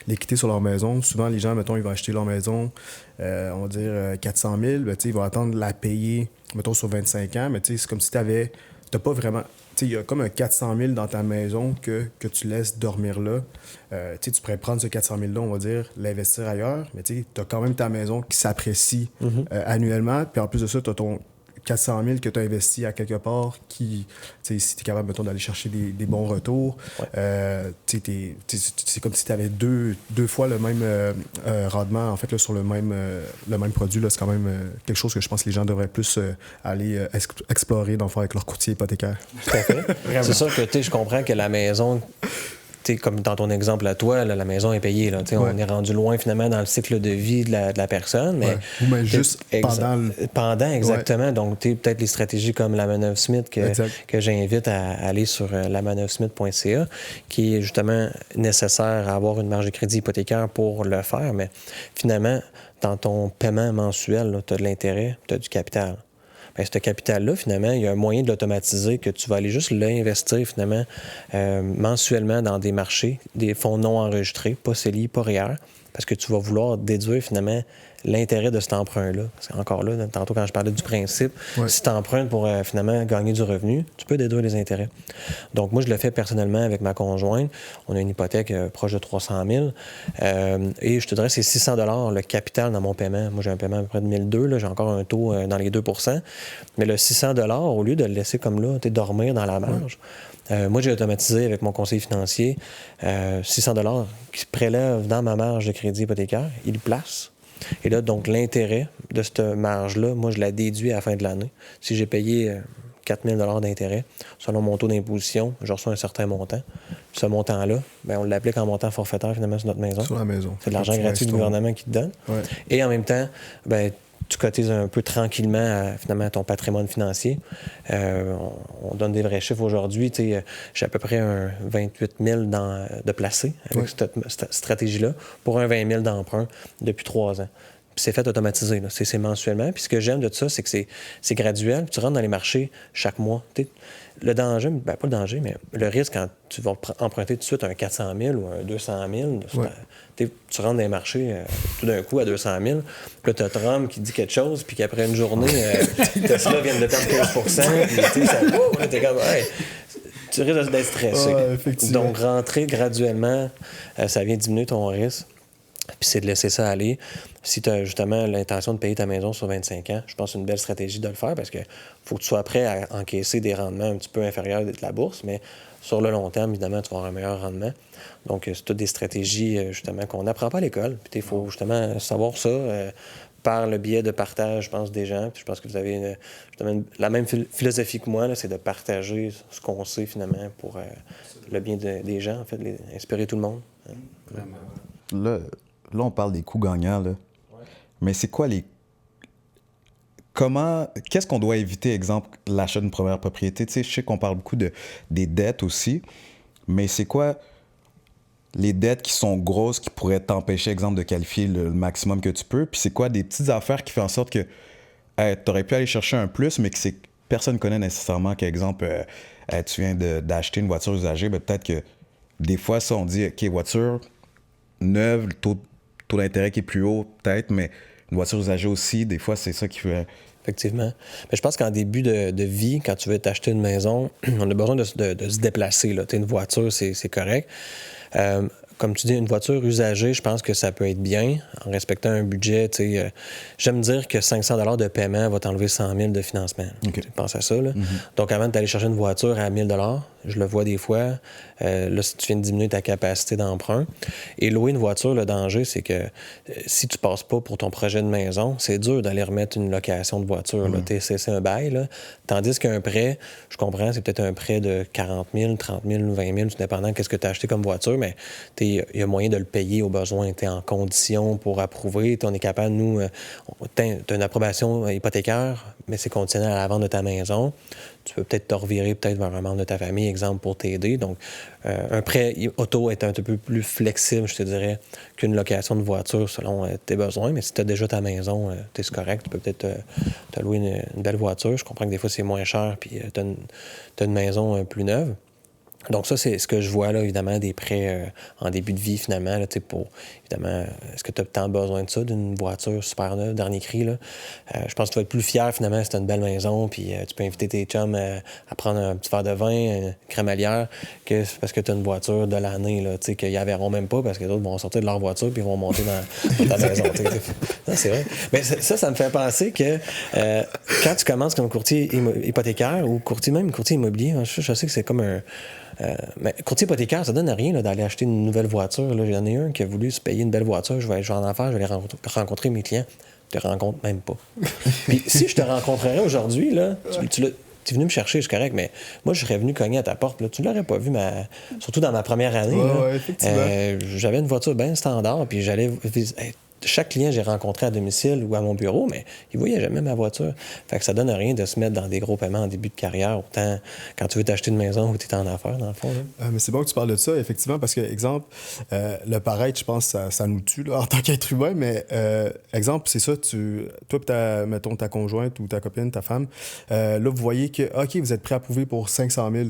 l'équité sur leur maison. Souvent, les gens, mettons, ils vont acheter leur maison, on va dire 400 000, ben, ils vont attendre de la payer, mettons, sur 25 ans. Mais c'est comme si t'as pas vraiment... Il y a comme un 400 000 dans ta maison que tu laisses dormir là. Tu pourrais prendre ce 400 000-là, on va dire, l'investir ailleurs, mais tu as quand même ta maison qui s'apprécie annuellement. Puis en plus de ça, tu as ton 400 000 que tu as investi à quelque part qui, si tu es capable, mettons, d'aller chercher des bons retours, c'est comme si tu avais deux fois le même rendement, en fait, là, sur le même produit. Là, c'est quand même quelque chose que je pense que les gens devraient plus aller explorer, dans le fond, avec leur courtier hypothécaire. tout à fait. C'est sûr que je comprends que la maison... comme dans ton exemple à toi, là, la maison est payée. Là, ouais. On est rendu loin finalement dans le cycle de vie de la personne. Mais, ou même juste pendant. Pendant, exactement. Ouais. Donc, peut-être les stratégies comme la Manœuvre Smith que j'invite à aller sur lamanoeuvresmith.ca, qui est justement nécessaire à avoir une marge de crédit hypothécaire pour le faire. Mais finalement, dans ton paiement mensuel, tu as de l'intérêt, tu as du capital. Bien, ce capital-là, finalement, il y a un moyen de l'automatiser que tu vas aller juste l'investir, finalement, mensuellement dans des marchés, des fonds non enregistrés, pas CELI, pas REER, parce que tu vas vouloir déduire, finalement, l'intérêt de cet emprunt-là. C'est encore là, tantôt quand je parlais du principe, si tu empruntes pour finalement gagner du revenu, tu peux déduire les intérêts. Donc moi, je le fais personnellement avec ma conjointe. On a une hypothèque proche de 300 000 et je te dirais c'est 600 $ le capital dans mon paiement. Moi, j'ai un paiement à peu près de 1 200 $. J'ai encore un taux dans les 2 %. Mais le 600 $, au lieu de le laisser comme là, dormir dans la marge, moi, j'ai automatisé avec mon conseiller financier 600 $ qui se prélève dans ma marge de crédit hypothécaire. Il le place. Et là, donc, l'intérêt de cette marge-là, moi, je la déduis à la fin de l'année. Si j'ai payé 4 000 d'intérêt, selon mon taux d'imposition, je reçois un certain montant. Ce montant-là, bien, on l'applique en montant forfaitaire, finalement, sur notre maison. Sur la maison. C'est de l'argent gratuit du gouvernement qui te donne. Ouais. Et en même temps, bien, tu cotises un peu tranquillement finalement à ton patrimoine financier. On donne des vrais chiffres aujourd'hui. J'ai à peu près un 28 000 de placés avec cette stratégie-là pour un 20 000 d'emprunt depuis 3 ans. Puis c'est fait automatiser, là. C'est mensuellement. Puis ce que j'aime de ça, c'est que c'est graduel. Puis tu rentres dans les marchés chaque mois. Le danger, ben pas le danger, mais le risque quand tu vas emprunter tout de suite un 400 000 ou un 200 000, tu rentres dans les marchés tout d'un coup à 200 000, puis là, tu as Trump qui dit quelque chose, puis qu'après une journée, Tesla vient de perdre 15 puis t'es comme, hey, tu risques d'être stressé. Donc, rentrer graduellement, ça vient diminuer ton risque. Puis c'est de laisser ça aller. Si tu as justement l'intention de payer ta maison sur 25 ans, je pense que c'est une belle stratégie de le faire parce qu'il faut que tu sois prêt à encaisser des rendements un petit peu inférieurs de la bourse, mais sur le long terme, évidemment, tu vas avoir un meilleur rendement. Donc, c'est toutes des stratégies, justement, qu'on n'apprend pas à l'école. Puis il faut justement savoir ça par le biais de partage, je pense, des gens. Puis je pense que vous avez la même philosophie que moi, là, c'est de partager ce qu'on sait, finalement, pour le bien des gens, en fait, inspirer tout le monde. Hein. Vraiment. Là, on parle des coûts gagnants, là. Ouais. Mais c'est quoi Qu'est-ce qu'on doit éviter, exemple, l'achat d'une première propriété? Tu sais, je sais qu'on parle beaucoup des dettes aussi, mais c'est quoi les dettes qui sont grosses qui pourraient t'empêcher, exemple, de qualifier le maximum que tu peux? Puis c'est quoi des petites affaires qui font en sorte que t'aurais pu aller chercher un plus, mais que personne ne connaît nécessairement qu'exemple, tu viens d'acheter une voiture usagée, ben peut-être que des fois, ça, on dit, OK, voiture neuve, le taux d'intérêt qui est plus haut, peut-être, mais une voiture usagée aussi, des fois, c'est ça qui fait... Effectivement. Mais je pense qu'en début de vie, quand tu veux t'acheter une maison, on a besoin de se déplacer. Là. Une voiture, c'est correct. Comme tu dis, une voiture usagée, je pense que ça peut être bien en respectant un budget. J'aime dire que 500 $ de paiement va t'enlever 100 000 de financement. Okay. Pense à ça. Là. Mm-hmm. Donc, avant d'aller chercher une voiture à 1 000 $, je le vois des fois, là, si tu viens de diminuer ta capacité d'emprunt. Et louer une voiture, le danger, c'est que si tu passes pas pour ton projet de maison, c'est dur d'aller remettre une location de voiture. Mm-hmm. C'est un bail. Là. Tandis qu'un prêt, je comprends, c'est peut-être un prêt de 40 000, 30 000, 20 000, tout dépendant de ce que tu as acheté comme voiture, mais il y a moyen de le payer au besoin. Tu es en condition pour approuver. On est capable, nous, tu as une approbation hypothécaire, mais c'est conditionnel à la vente de ta maison. Tu peux peut-être te revirer vers un membre de ta famille, exemple, pour t'aider. Donc, un prêt auto est un peu plus flexible, je te dirais, qu'une location de voiture selon tes besoins. Mais si tu as déjà ta maison, c'est correct. Tu peux peut-être te louer une belle voiture. Je comprends que des fois, c'est moins cher, puis tu as une maison plus neuve. Donc ça, c'est ce que je vois, là, évidemment, des prêts en début de vie, finalement, là, pour, évidemment, est-ce que tu as tant besoin de ça, d'une voiture super neuve, dernier cri, là? Je pense que tu vas être plus fier, finalement, si tu as une belle maison, puis tu peux inviter tes chums à prendre un petit verre de vin, une crémaillère, que c'est parce que tu as une voiture de l'année, là, tu sais, qu'ils ne verront même pas, parce que les autres vont sortir de leur voiture, puis ils vont monter dans ta maison. Non, c'est vrai. Mais ça me fait penser que quand tu commences comme courtier hypothécaire ou courtier immobilier, je sais que c'est comme un... mais courtier hypothécaire, ça donne à rien là, d'aller acheter une nouvelle voiture. Là. J'en ai un qui a voulu se payer une belle voiture. Je vais en affaires, je vais aller rencontrer mes clients. Je te rencontre même pas. Puis si je te rencontrerais aujourd'hui, là, tu es venu me chercher, c'est correct, mais moi, je serais venu cogner à ta porte. Là. Tu ne l'aurais pas vu, surtout dans ma première année. J'avais une voiture bien standard, puis j'allais... Chaque client que j'ai rencontré à domicile ou à mon bureau, mais il ne voyait jamais ma voiture. Fait que ça donne rien de se mettre dans des gros paiements en début de carrière, autant quand tu veux t'acheter une maison ou tu es en affaires, dans le fond. Mais c'est bon que tu parles de ça, effectivement, parce que, exemple, le paraître, je pense, ça nous tue là, en tant qu'être humain, mais exemple, c'est ça, toi, mettons, ta conjointe ou ta copine, ta femme, là, vous voyez que, OK, vous êtes prêt à approuver pour 500 000.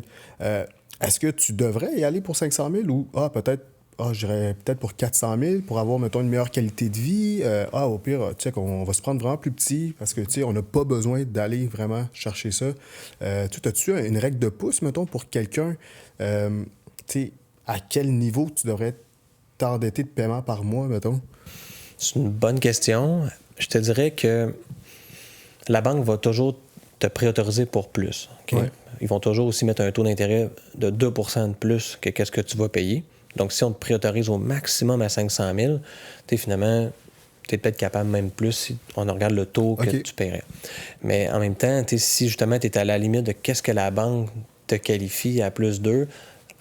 Est-ce que tu devrais y aller pour 500 000 ou, peut-être, j'irais peut-être pour 400 000 pour avoir, mettons, une meilleure qualité de vie. Au pire, tu sais, on va se prendre vraiment plus petit parce que, tu sais, on n'a pas besoin d'aller vraiment chercher ça. As-tu une règle de pouce, mettons, pour quelqu'un, tu sais, à quel niveau tu devrais t'endetter de paiement par mois, mettons? C'est une bonne question. Je te dirais que la banque va toujours te préautoriser pour plus. Okay? Ouais. Ils vont toujours aussi mettre un taux d'intérêt de 2 % de plus que qu'est-ce que tu vas payer. Donc, si on te préautorise au maximum à 500 000, finalement, tu es peut-être capable même plus si on regarde le taux que tu paierais. Mais en même temps, si justement tu es à la limite de qu'est-ce que la banque te qualifie à plus 2,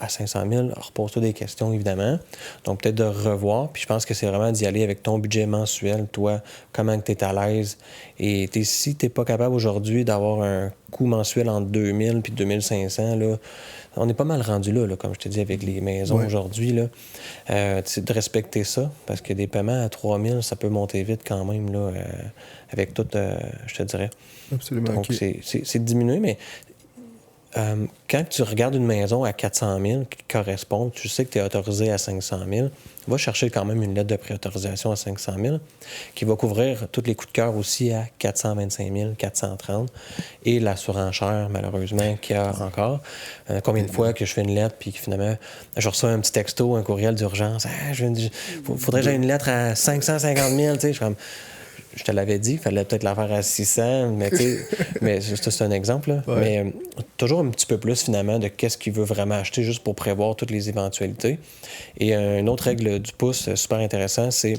à 500 000, repose-toi des questions, évidemment. Donc, peut-être de revoir. Puis, je pense que c'est vraiment d'y aller avec ton budget mensuel, toi, comment tu es à l'aise. Et si tu n'es pas capable aujourd'hui d'avoir un coût mensuel entre 2 000 puis 2 500, là, on est pas mal rendu là, comme je te dis, avec les maisons aujourd'hui. Là. De respecter ça, parce que des paiements à 3 000, ça peut monter vite quand même, là, avec tout, je te dirais. Absolument. Donc, c'est de diminuer, mais quand tu regardes une maison à 400 000 qui correspond, tu sais que tu es autorisé à 500 000, va chercher quand même une lettre de préautorisation à 500 000 qui va couvrir tous les coups de cœur aussi à 425 000, 430 et la surenchère, malheureusement, qu'il y a encore. Combien de fois que je fais une lettre puis que finalement, je reçois un petit texto, un courriel d'urgence. Faudrait que j'aie une lettre à 550 000, tu sais, je suis comme... Je te l'avais dit, il fallait peut-être la faire à 600, mais tu sais, mais c'est un exemple. Là. Ouais. Mais toujours un petit peu plus, finalement, de qu'est-ce qu'il veut vraiment acheter, juste pour prévoir toutes les éventualités. Et une autre règle du pouce, super intéressant, c'est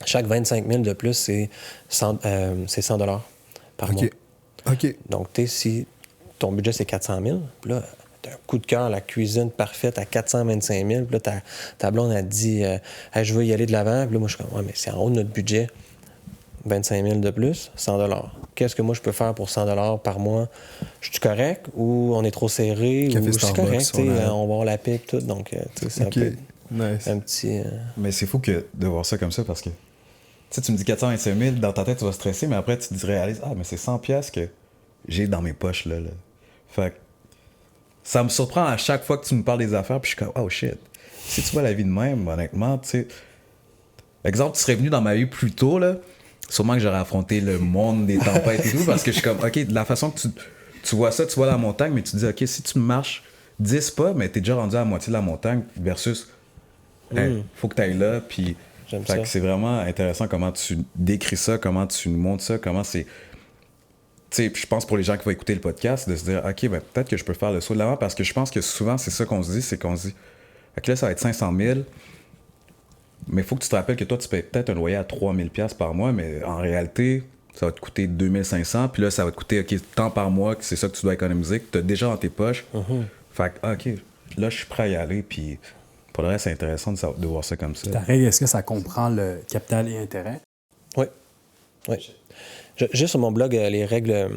chaque 25 000 de plus, c'est 100 $ par mois. OK. Donc, tu sais, si ton budget, c'est 400 000, puis là, t'as un coup de cœur, la cuisine parfaite à 425 000, puis là, ta blonde a dit hey, je veux y aller de l'avant, puis là, moi, je suis comme ouais, mais c'est en haut de notre budget. 25 000 de plus, 100 $. Qu'est-ce que moi, je peux faire pour 100 $ par mois? Je suis correct ou on est trop serré? Café ou je suis correct, on va avoir la pique, tout. Donc, c'est un petit... Mais c'est fou de voir ça comme ça parce que tu me dis 425 000, dans ta tête, tu vas stresser, mais après, tu te réalises, mais c'est 100 pièces que j'ai dans mes poches, là. Fait que ça me surprend à chaque fois que tu me parles des affaires, puis je suis comme, oh shit. Si tu vois la vie de même, honnêtement, tu sais... Exemple, tu serais venu dans ma vie plus tôt, là, sûrement que j'aurais affronté le monde des tempêtes et tout, parce que je suis comme, OK, de la façon que tu vois ça, tu vois la montagne, mais tu te dis, OK, si tu marches 10 pas, mais t'es déjà rendu à la moitié de la montagne, versus, faut que t'ailles là, puis... Fait que c'est vraiment intéressant comment tu décris ça, comment tu nous montres ça, comment c'est... Tu sais, je pense pour les gens qui vont écouter le podcast, de se dire, OK, ben peut-être que je peux faire le saut de l'avant, parce que je pense que souvent, c'est ça qu'on se dit, c'est qu'on se dit, OK, là, ça va être 500 000, mais il faut que tu te rappelles que toi, tu payes peut-être un loyer à 3 000 $ par mois, mais en réalité, ça va te coûter 2 500, puis là, ça va te coûter tant par mois, que c'est ça que tu dois économiser, que tu as déjà dans tes poches. Fait que, OK, là, je suis prêt à y aller, puis pour le reste, c'est intéressant de voir ça comme ça. Ta règle, est-ce que ça comprend le capital et intérêt? Oui. J'ai sur mon blog les règles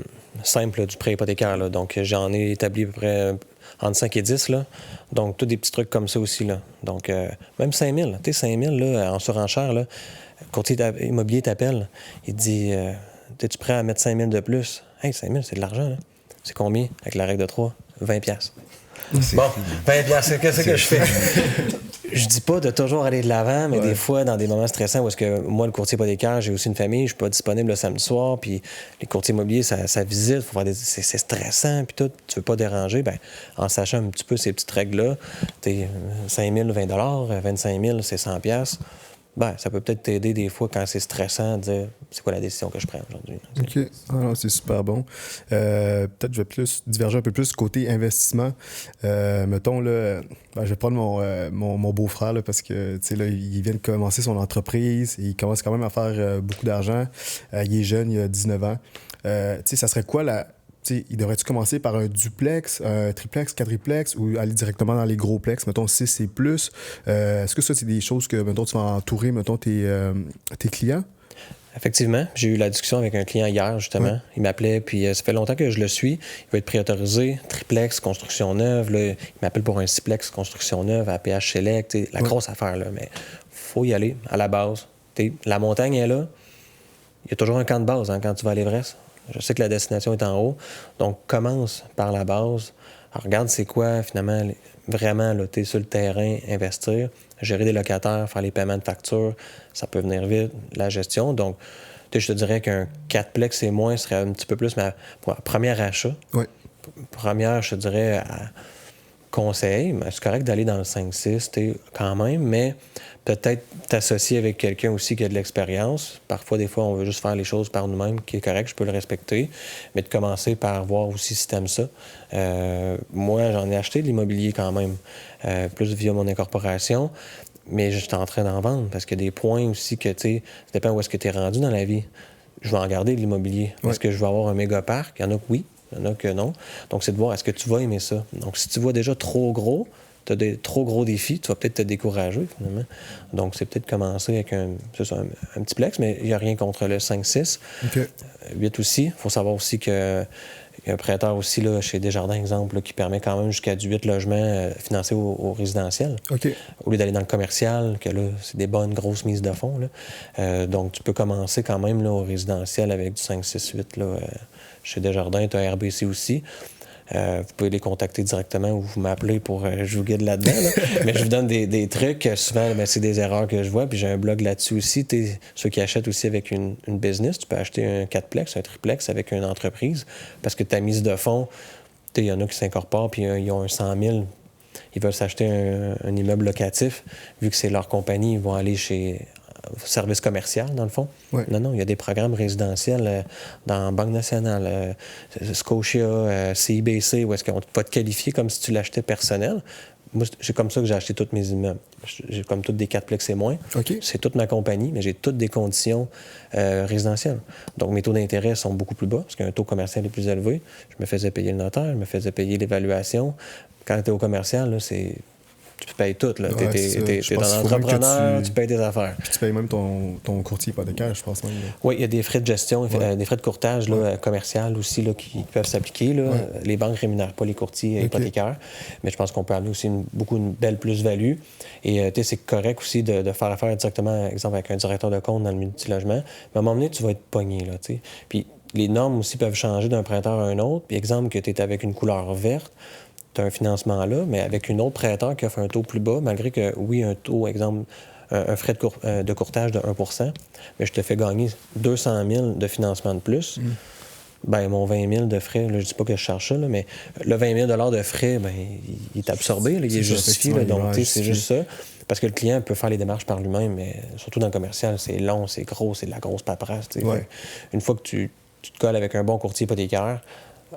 simples du prêt hypothécaire. Là. Donc, j'en ai établi à peu près entre 5 et 10. Là. Donc, tous des petits trucs comme ça aussi. Là. Donc, même 5 000. Tu sais, 5 000 là, en surenchère, là, le courtier immobilier t'appelle. Il dit es-tu prêt à mettre 5 000 de plus? Hey, 5 000, c'est de l'argent. Là. C'est combien avec la règle de 3? 20 $. Bon, 20 $, qu'est-ce que je fais? Je dis pas de toujours aller de l'avant, mais des fois, dans des moments stressants où est-ce que moi, le courtier hypothécaire, j'ai aussi une famille, je suis pas disponible le samedi soir, puis les courtiers immobiliers, ça visite, faut faire c'est stressant, puis tout, tu veux pas déranger, ben en sachant un petit peu ces petites règles-là, t'es 5 000, 20 $, 25 000, c'est 100 $, ben, ça peut peut-être t'aider des fois quand c'est stressant de dire c'est quoi la décision que je prends aujourd'hui. OK. Alors, c'est super bon. Peut-être je vais plus diverger un peu plus côté investissement. Mettons, là, je vais prendre mon beau-frère là, parce que là, il vient de commencer son entreprise et il commence quand même à faire beaucoup d'argent. Il est jeune, il a 19 ans. Ça serait quoi il devrait-tu commencer par un duplex, un triplex, quadriplex ou aller directement dans les gros plex, mettons 6 et plus? Est-ce que ça, c'est des choses que, mettons, tu vas entourer, mettons, tes clients? Effectivement. J'ai eu la discussion avec un client hier, justement. Ouais. Il m'appelait, puis ça fait longtemps que je le suis. Il va être préautorisé, triplex, construction neuve. Là, il m'appelle pour un siplex, construction neuve, à PH Select, la grosse affaire. Là, mais faut y aller à la base. La montagne est là. Il y a toujours un camp de base quand tu vas à l'Everest. Je sais que la destination est en haut. Donc, commence par la base. Alors, regarde c'est quoi, finalement, vraiment, tu es sur le terrain, investir, gérer des locataires, faire les paiements de factures, ça peut venir vite, la gestion. Donc, je te dirais qu'un 4plex et moins serait un petit peu plus ma première achat. Oui. Première, je te dirais, conseil, mais c'est correct d'aller dans le 5-6 quand même, mais peut-être t'associer avec quelqu'un aussi qui a de l'expérience. Parfois, des fois, on veut juste faire les choses par nous-mêmes, qui est correct, je peux le respecter, mais de commencer par voir aussi si t'aimes ça. Moi, j'en ai acheté de l'immobilier quand même, plus via mon incorporation. mais je suis en train d'en vendre parce qu'il y a des points aussi que, tu sais, ça dépend où est-ce que tu es rendu dans la vie. Je vais en garder de l'immobilier. Est-ce que je vais avoir un méga parc? Il y en a que oui, il y en a que non. Donc, c'est de voir, est-ce que tu vas aimer ça? Donc, si tu vois déjà trop gros, tu as des trop gros défis, tu vas peut-être te décourager, finalement. Donc, c'est peut-être commencer avec un petit plex, mais il n'y a rien contre le 5-6. 8 aussi. Il faut savoir aussi que il y a un prêteur aussi là, chez Desjardins, exemple, là, qui permet quand même jusqu'à du 8 logements financés au résidentiel. Au lieu d'aller dans le commercial, que là, c'est des bonnes grosses mises de fonds. Là. Donc, tu peux commencer quand même là, au résidentiel avec du 5-6-8 là, chez Desjardins. Tu as RBC aussi. Vous pouvez les contacter directement ou vous m'appelez pour je vous guide là-dedans. Là. Mais je vous donne des trucs. Souvent, c'est des erreurs que je vois. Puis j'ai un blog là-dessus aussi. Ceux qui achètent aussi avec une business, tu peux acheter un 4plex, un triplex avec une entreprise. Parce que ta mise de fonds, il y en a qui s'incorporent puis ils ont un 100 000. Ils veulent s'acheter un immeuble locatif. Vu que c'est leur compagnie, ils vont aller chez service commercial, dans le fond. Non, il y a des programmes résidentiels dans Banque nationale, Scotia, CIBC, où est-ce qu'on va te qualifier comme si tu l'achetais personnel. Moi, c'est comme ça que j'ai acheté tous mes immeubles. J'ai comme toutes des 4plex et moins. C'est toute ma compagnie, mais j'ai toutes des conditions résidentielles. Donc, mes taux d'intérêt sont beaucoup plus bas, parce qu'un taux commercial est plus élevé. Je me faisais payer le notaire, je me faisais payer l'évaluation. Quand tu es au commercial, là, c'est... Tu payes tout. Tu es un entrepreneur, tu payes tes affaires. Puis tu payes même ton courtier hypothécaire, je pense même. Oui, il y a des frais de gestion, des frais de courtage là, commercial aussi là, qui peuvent s'appliquer. Là. Les banques ne rémunèrent pas les courtiers hypothécaires, mais je pense qu'on peut amener aussi une belle plus-value. Et c'est correct aussi de faire affaire directement, exemple, avec un directeur de compte dans le multilogement. Mais à un moment donné, tu vas être pogné. Là, puis les normes aussi peuvent changer d'un prêteur à un autre. Puis exemple que tu es avec une couleur verte, tu as un financement là, mais avec une autre prêteur qui offre un taux plus bas, malgré que, oui, un taux, exemple, un frais de courtage de 1 %, mais je te fais gagner 200 000 de financement de plus. Ben mon 20 000 de frais, là, je ne dis pas que je cherche ça, là, mais le 20 000 de frais, ben, il est absorbé, là, il est justifié. Là, donc, c'est juste ça. Parce que le client peut faire les démarches par lui-même, mais surtout dans le commercial, c'est long, c'est gros, c'est de la grosse paperasse. Une fois que tu te colles avec un bon courtier hypothécaire,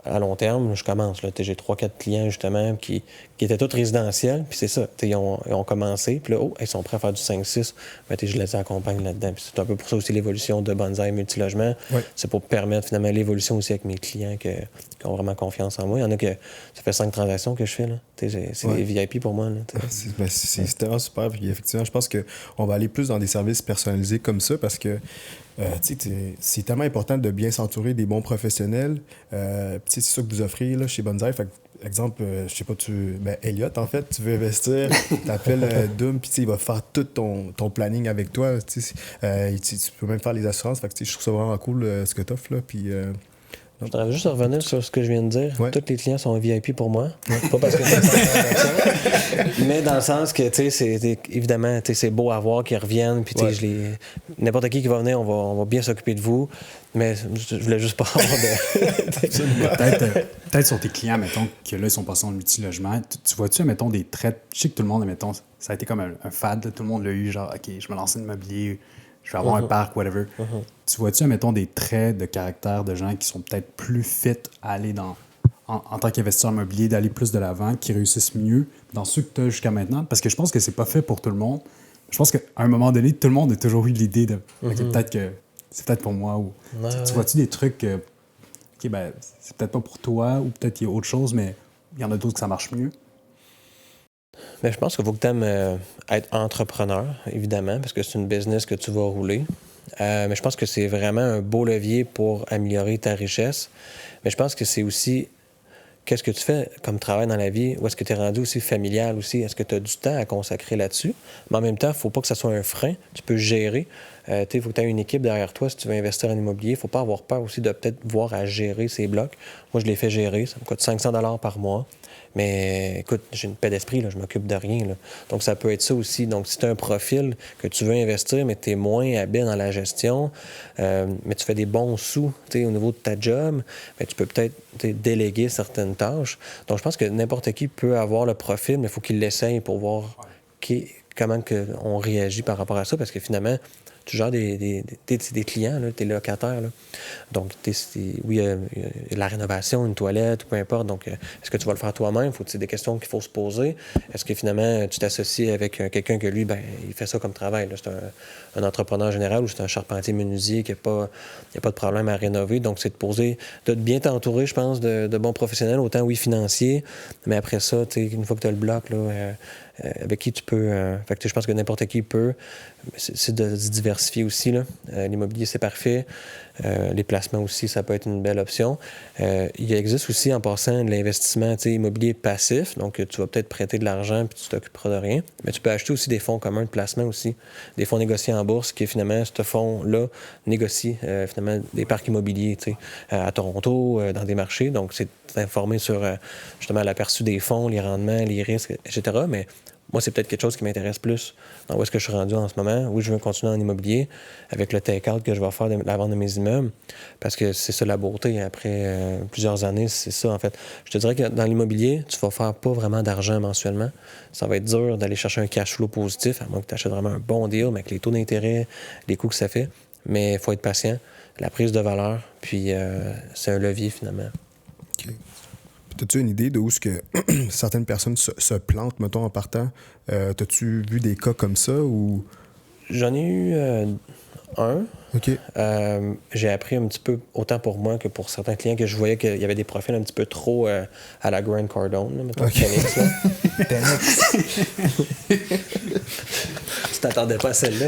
à long terme, je commence. Là, j'ai 3-4 clients, justement, qui étaient tous résidentiels. Puis c'est ça. Ils ont commencé. Puis là, ils sont prêts à faire du 5-6. Ben, je les accompagne là-dedans. Puis c'est un peu pour ça aussi l'évolution de Bonsaï Multilogement. C'est pour permettre, finalement, l'évolution aussi avec mes clients qui ont vraiment confiance en moi. Il y en a que ça fait 5 transactions que je fais. Là. C'est des VIP pour moi. Là, c'est tellement super. Puis effectivement, je pense qu'on va aller plus dans des services personnalisés comme ça parce que c'est tellement important de bien s'entourer des bons professionnels. C'est ça que vous offrez là, chez Bonsaï. Fait que, exemple, je sais pas, Elliot, en fait, tu veux investir, t'appelles Doom, puis il va faire tout ton planning avec toi. Tu peux même faire les assurances. Fait que, je trouve ça vraiment cool ce que tu offres. Puis, je voudrais juste revenir sur ce que je viens de dire. Tous les clients sont VIP pour moi. Pas parce que c'est mais dans le sens que, évidemment, c'est beau à voir qu'ils reviennent. Puis, n'importe qui va venir, on va bien s'occuper de vous. Mais je voulais juste pas avoir de... Peut-être sur tes clients, mettons, que là, ils sont passés en multilogement. Tu vois-tu, mettons, des traits... Je sais que tout le monde, mettons, ça a été comme un fad. Là, tout le monde l'a eu, genre, OK, je me lance dans l'immobilier, je vais avoir un parc, whatever. Tu vois-tu, mettons, des traits de caractère de gens qui sont peut-être plus fit à aller en tant qu'investisseur immobilier, d'aller plus de l'avant, qui réussissent mieux dans ceux que tu as jusqu'à maintenant? Parce que je pense que c'est pas fait pour tout le monde. Je pense qu'à un moment donné, tout le monde a toujours eu l'idée de peut-être que c'est peut-être pour moi. Ou tu vois-tu des trucs OK, ben, c'est peut-être pas pour toi, ou peut-être qu'il y a autre chose, mais il y en a d'autres que ça marche mieux? Bien, je pense qu'il faut que tu aimes être entrepreneur, évidemment, parce que c'est une business que tu vas rouler. Mais je pense que c'est vraiment un beau levier pour améliorer ta richesse. Mais je pense que c'est aussi qu'est-ce que tu fais comme travail dans la vie, ou est-ce que tu es rendu aussi familial aussi, est-ce que tu as du temps à consacrer là-dessus? Mais en même temps, il ne faut pas que ça soit un frein, tu peux gérer. Il faut que tu aies une équipe derrière toi si tu veux investir en immobilier. Il ne faut pas avoir peur aussi de peut-être voir à gérer ces blocs. Moi, je les fais gérer, ça me coûte 500 $ par mois. Mais écoute, j'ai une paix d'esprit, là, je m'occupe de rien. Là. Donc, ça peut être ça aussi. Donc, si tu as un profil que tu veux investir, mais tu es moins habile dans la gestion, mais tu fais des bons sous au niveau de ta job, bien, tu peux peut-être déléguer certaines tâches. Donc, je pense que n'importe qui peut avoir le profil, mais il faut qu'il l'essaye pour voir comment on réagit par rapport à ça, parce que finalement, tu gères des clients, tu es locataire. Là. Donc, oui, la rénovation, une toilette, peu importe. Donc, est-ce que tu vas le faire toi-même? C'est des questions qu'il faut se poser. Est-ce que finalement, tu t'associes avec quelqu'un que lui, il fait ça comme travail? Là. C'est un entrepreneur général ou c'est un charpentier menuisier qui n'a pas de problème à rénover. Donc, c'est de bien t'entourer, je pense, de bons professionnels, autant, oui, financiers, mais après ça, une fois que tu as le bloc, là, avec qui tu peux... fait que je pense que n'importe qui peut. C'est de se diversifier aussi. Là. L'immobilier, c'est parfait. Les placements aussi, ça peut être une belle option. Il existe aussi, en passant, de l'investissement immobilier passif. Donc, tu vas peut-être prêter de l'argent puis tu t'occuperas de rien. Mais tu peux acheter aussi des fonds communs de placement aussi. Des fonds négociés en bourse qui, finalement, ce fonds-là négocie finalement des parcs immobiliers à Toronto, dans des marchés. Donc, c'est informé sur justement l'aperçu des fonds, les rendements, les risques, etc. Mais moi, c'est peut-être quelque chose qui m'intéresse plus dans où est-ce que je suis rendu en ce moment. Oui, je veux continuer en immobilier avec le take-out que je vais faire de la vente de mes immeubles parce que c'est ça la beauté. Après plusieurs années, c'est ça, en fait. Je te dirais que dans l'immobilier, tu vas faire pas vraiment d'argent mensuellement. Ça va être dur d'aller chercher un cash flow positif, à moins que tu achètes vraiment un bon deal, mais avec les taux d'intérêt, les coûts que ça fait. Mais il faut être patient. La prise de valeur, puis c'est un levier, finalement. OK. As-tu une idée de où ce que certaines personnes se plantent, mettons, en partant? T'as-tu vu des cas comme ça ou... J'en ai eu un. OK. J'ai appris un petit peu, autant pour moi que pour certains clients, que je voyais qu'il y avait des profils un petit peu trop à la Grant Cardone, là, mettons, Okay. Tenix, là. Tu t'attendais pas à celle-là.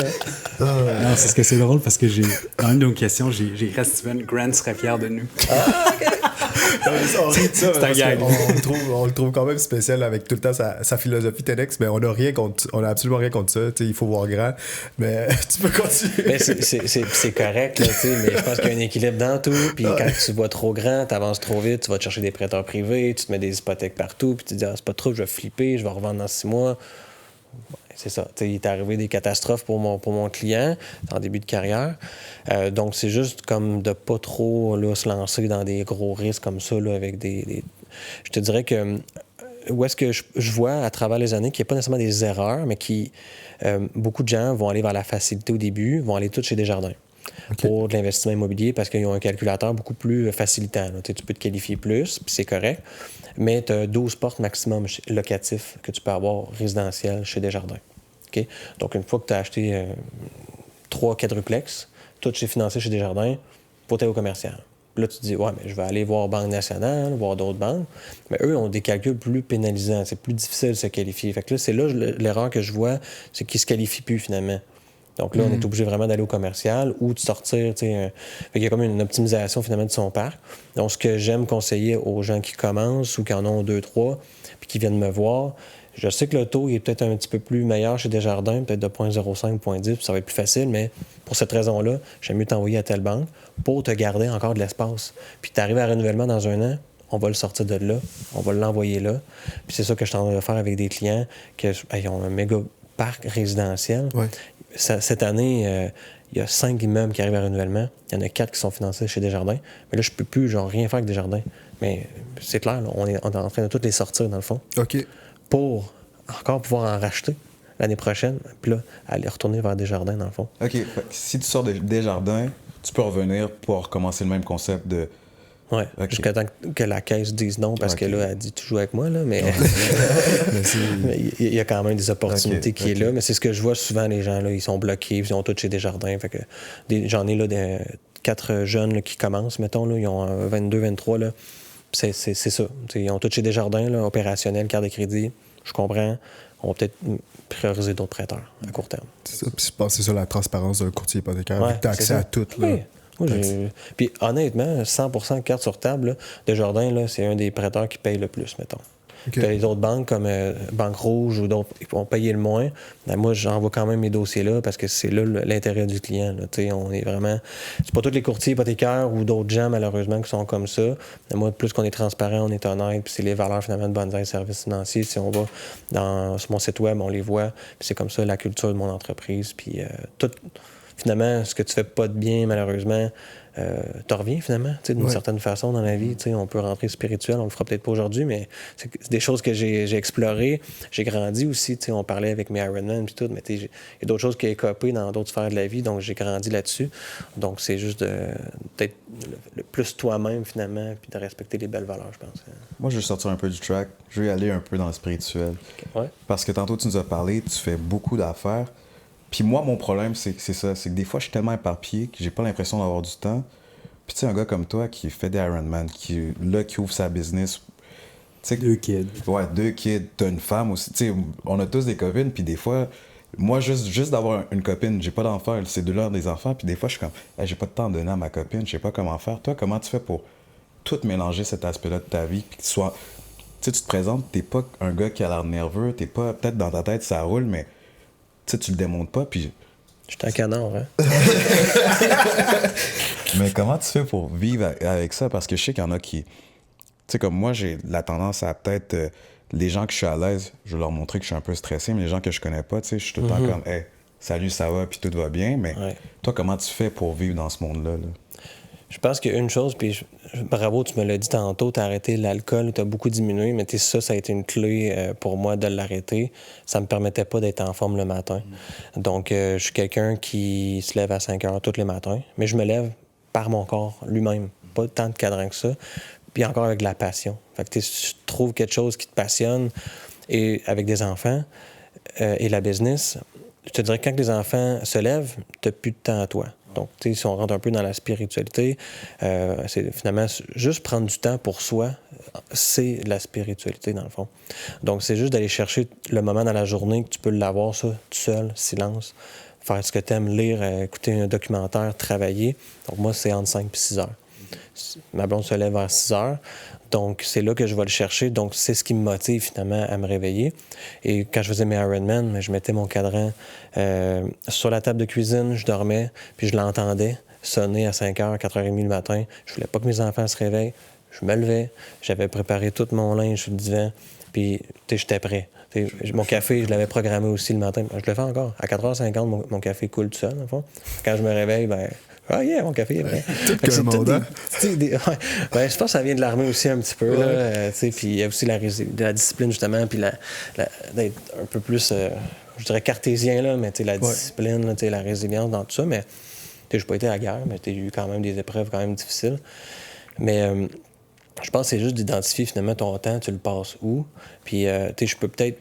Hein? Non, c'est ce que c'est drôle parce que dans une de nos questions, j'ai écrit à Steven, Grant serait fier de nous. On rit de ça, C'est un gag. on le trouve quand même spécial avec tout le temps sa philosophie TEDx, mais on a absolument rien contre ça. Il faut voir grand, mais tu peux continuer. Ben, c'est correct, là, mais je pense qu'il y a un équilibre dans tout. Puis quand tu vois trop grand, tu avances trop vite, tu vas te chercher des prêteurs privés, tu te mets des hypothèques partout, puis tu te dis, c'est pas trop, je vais flipper, je vais revendre dans 6 mois. C'est ça. Il est arrivé des catastrophes pour mon client en début de carrière. Donc, c'est juste comme de pas trop là, se lancer dans des gros risques comme ça là, avec des... Je te dirais que où est-ce que je vois à travers les années qu'il n'y a pas nécessairement des erreurs, mais qui beaucoup de gens vont aller vers la facilité au début, vont aller tout chez Desjardins. Okay. Pour de l'investissement immobilier parce qu'ils ont un calculateur beaucoup plus facilitant. Là. Tu peux te qualifier plus, puis c'est correct, mais tu as 12 portes maximum locatifs que tu peux avoir résidentiels chez Desjardins. Okay? Donc, une fois que tu as acheté 3 quadruplex, tout chez financé chez Desjardins, faut aller au commercial. Là, tu te dis, ouais, mais je vais aller voir Banque Nationale, voir d'autres banques. Mais eux ont des calculs plus pénalisants. C'est plus difficile de se qualifier. Fait que là, c'est là l'erreur que je vois, c'est qu'ils ne se qualifient plus finalement. Donc là, on est obligé vraiment d'aller au commercial ou de sortir. Il y a comme une optimisation finalement de son parc. Donc, ce que j'aime conseiller aux gens qui commencent ou qui en ont 2, 3, puis qui viennent me voir, je sais que le taux est peut-être un petit peu plus meilleur chez Desjardins, peut-être de 0.05, 0.10, puis ça va être plus facile, mais pour cette raison-là, j'aime mieux t'envoyer à telle banque pour te garder encore de l'espace. Puis tu arrives à renouvellement dans 1 an, on va le sortir de là, on va l'envoyer là. Puis c'est ça que je suis en train de faire avec des clients qui ont un méga parc résidentiel. Ouais. Cette année, il y a 5 immeubles qui arrivent à renouvellement. Il y en a 4 qui sont financés chez Desjardins. Mais là, je peux plus rien faire avec Desjardins. Mais c'est clair, là, on est en train de toutes les sortir, dans le fond. OK. Pour encore pouvoir en racheter l'année prochaine. Puis là, aller retourner vers Desjardins, dans le fond. OK. Si tu sors de Desjardins, tu peux revenir pour recommencer le même concept de... Oui, okay. Jusqu'à temps que la caisse dise non, parce que là, elle dit tu joues avec moi, là, mais il y a quand même des opportunités qui est là. Mais c'est ce que je vois souvent, les gens, là, ils sont bloqués, ils ont tous chez Desjardins. Fait que j'en ai là 4 jeunes là, qui commencent, mettons, là, ils ont 22, 23, là. C'est ça. T'sais, ils ont tous chez Desjardins, là, opérationnel, carte de crédit. Je comprends. On va peut-être prioriser d'autres prêteurs à court terme. C'est ça. Puis je pense que c'est ça la transparence d'un courtier hypothécaire. Ouais, tu as accès à tout. Là. Oui. Puis honnêtement, 100% de carte sur table, là, Desjardins, là, c'est un des prêteurs qui paye le plus, mettons. Okay. Les autres banques comme Banque Rouge ou d'autres qui vont payer le moins. Ben, moi, j'envoie quand même mes dossiers-là parce que c'est là l'intérêt du client. Là. On est vraiment... C'est pas tous les courtiers hypothécaires ou d'autres gens, malheureusement, qui sont comme ça. Mais moi, plus qu'on est transparent, on est honnête, puis c'est les valeurs, finalement, de Bonsaï Services Financiers. Si on va sur mon site web, on les voit. Puis c'est comme ça la culture de mon entreprise. Puis tout... finalement, ce que tu fais pas de bien, malheureusement, t'en reviens finalement, d'une certaine façon dans la vie. On peut rentrer spirituel, on le fera peut-être pas aujourd'hui, mais c'est des choses que j'ai explorées. J'ai grandi aussi, on parlait avec mes Ironman et tout, mais il y a d'autres choses qui ont écopé dans d'autres sphères de la vie, donc j'ai grandi là-dessus. Donc c'est juste d'être le plus toi-même finalement, puis de respecter les belles valeurs, je pense. Moi, je vais sortir un peu du track. Je vais aller un peu dans le spirituel. Ouais. Parce que tantôt, tu nous as parlé, tu fais beaucoup d'affaires. Puis moi, mon problème, c'est ça. C'est que des fois, je suis tellement éparpillé que j'ai pas l'impression d'avoir du temps. Puis tu sais, un gars comme toi qui fait des Ironman, qui ouvre sa business. 2 kids. Ouais, 2 kids. T'as une femme aussi. Tu sais, on a tous des copines. Puis des fois, moi, juste d'avoir une copine, j'ai pas d'enfants. Ces deux-là ont des enfants. Puis des fois, je suis comme, hey, j'ai pas de temps à donner à ma copine. Je sais pas comment faire. Toi, comment tu fais pour tout mélanger cet aspect-là de ta vie? Puis que tu sois. Tu sais, tu te présentes, t'es pas un gars qui a l'air nerveux. T'es pas. Peut-être dans ta tête, ça roule, mais tu le démontres pas. Puis. Je suis un canard, hein? Mais comment tu fais pour vivre avec ça? Parce que je sais qu'il y en a qui... Tu sais, comme moi, j'ai la tendance à peut-être... les gens que je suis à l'aise, je vais leur montrer que je suis un peu stressé, mais les gens que je connais pas, tu sais, je suis tout le temps comme, hey, salut, ça va, puis tout va bien. Mais toi, comment tu fais pour vivre dans ce monde-là? Là? Je pense qu'il y a une chose, puis bravo, tu me l'as dit tantôt, tu as arrêté l'alcool, tu as beaucoup diminué, mais ça a été une clé pour moi de l'arrêter. Ça me permettait pas d'être en forme le matin. Donc, je suis quelqu'un qui se lève à 5 heures tous les matins, mais je me lève par mon corps lui-même, pas tant de cadran que ça, puis encore avec de la passion. Fait que si tu trouves quelque chose qui te passionne, et avec des enfants et la business, je te dirais que quand les enfants se lèvent, tu n'as plus de temps à toi. Donc, tu sais, si on rentre un peu dans la spiritualité, c'est finalement juste prendre du temps pour soi, c'est la spiritualité, dans le fond. Donc, c'est juste d'aller chercher le moment dans la journée que tu peux l'avoir, ça, tout seul, silence, faire ce que tu aimes, lire, écouter un documentaire, travailler. Donc, moi, c'est entre 5 et 6 heures. Ma blonde se lève vers 6 heures. Donc, c'est là que je vais le chercher. Donc, c'est ce qui me motive, finalement, à me réveiller. Et quand je faisais mes Ironman, je mettais mon cadran sur la table de cuisine, je dormais, puis je l'entendais sonner à 5h, 4h30 le matin. Je voulais pas que mes enfants se réveillent. Je me levais. J'avais préparé tout mon linge sur le divan. Puis, j'étais prêt. Mon café, je l'avais programmé aussi le matin. Je le fais encore. À 4h50, mon café coule tout seul, en fond. Quand je me réveille, ah, yeah, mon café est prêt. Tout monde, hein? Je pense que ça vient de l'armée aussi un petit peu. Puis il y a aussi la discipline, justement, puis d'être un peu plus, je dirais, cartésien, là, mais la discipline, là, la résilience dans tout ça. Mais je n'ai pas été à la guerre, mais j'ai eu quand même des épreuves quand même difficiles. Mais je pense que c'est juste d'identifier finalement ton temps, tu le passes où. Puis je peux peut-être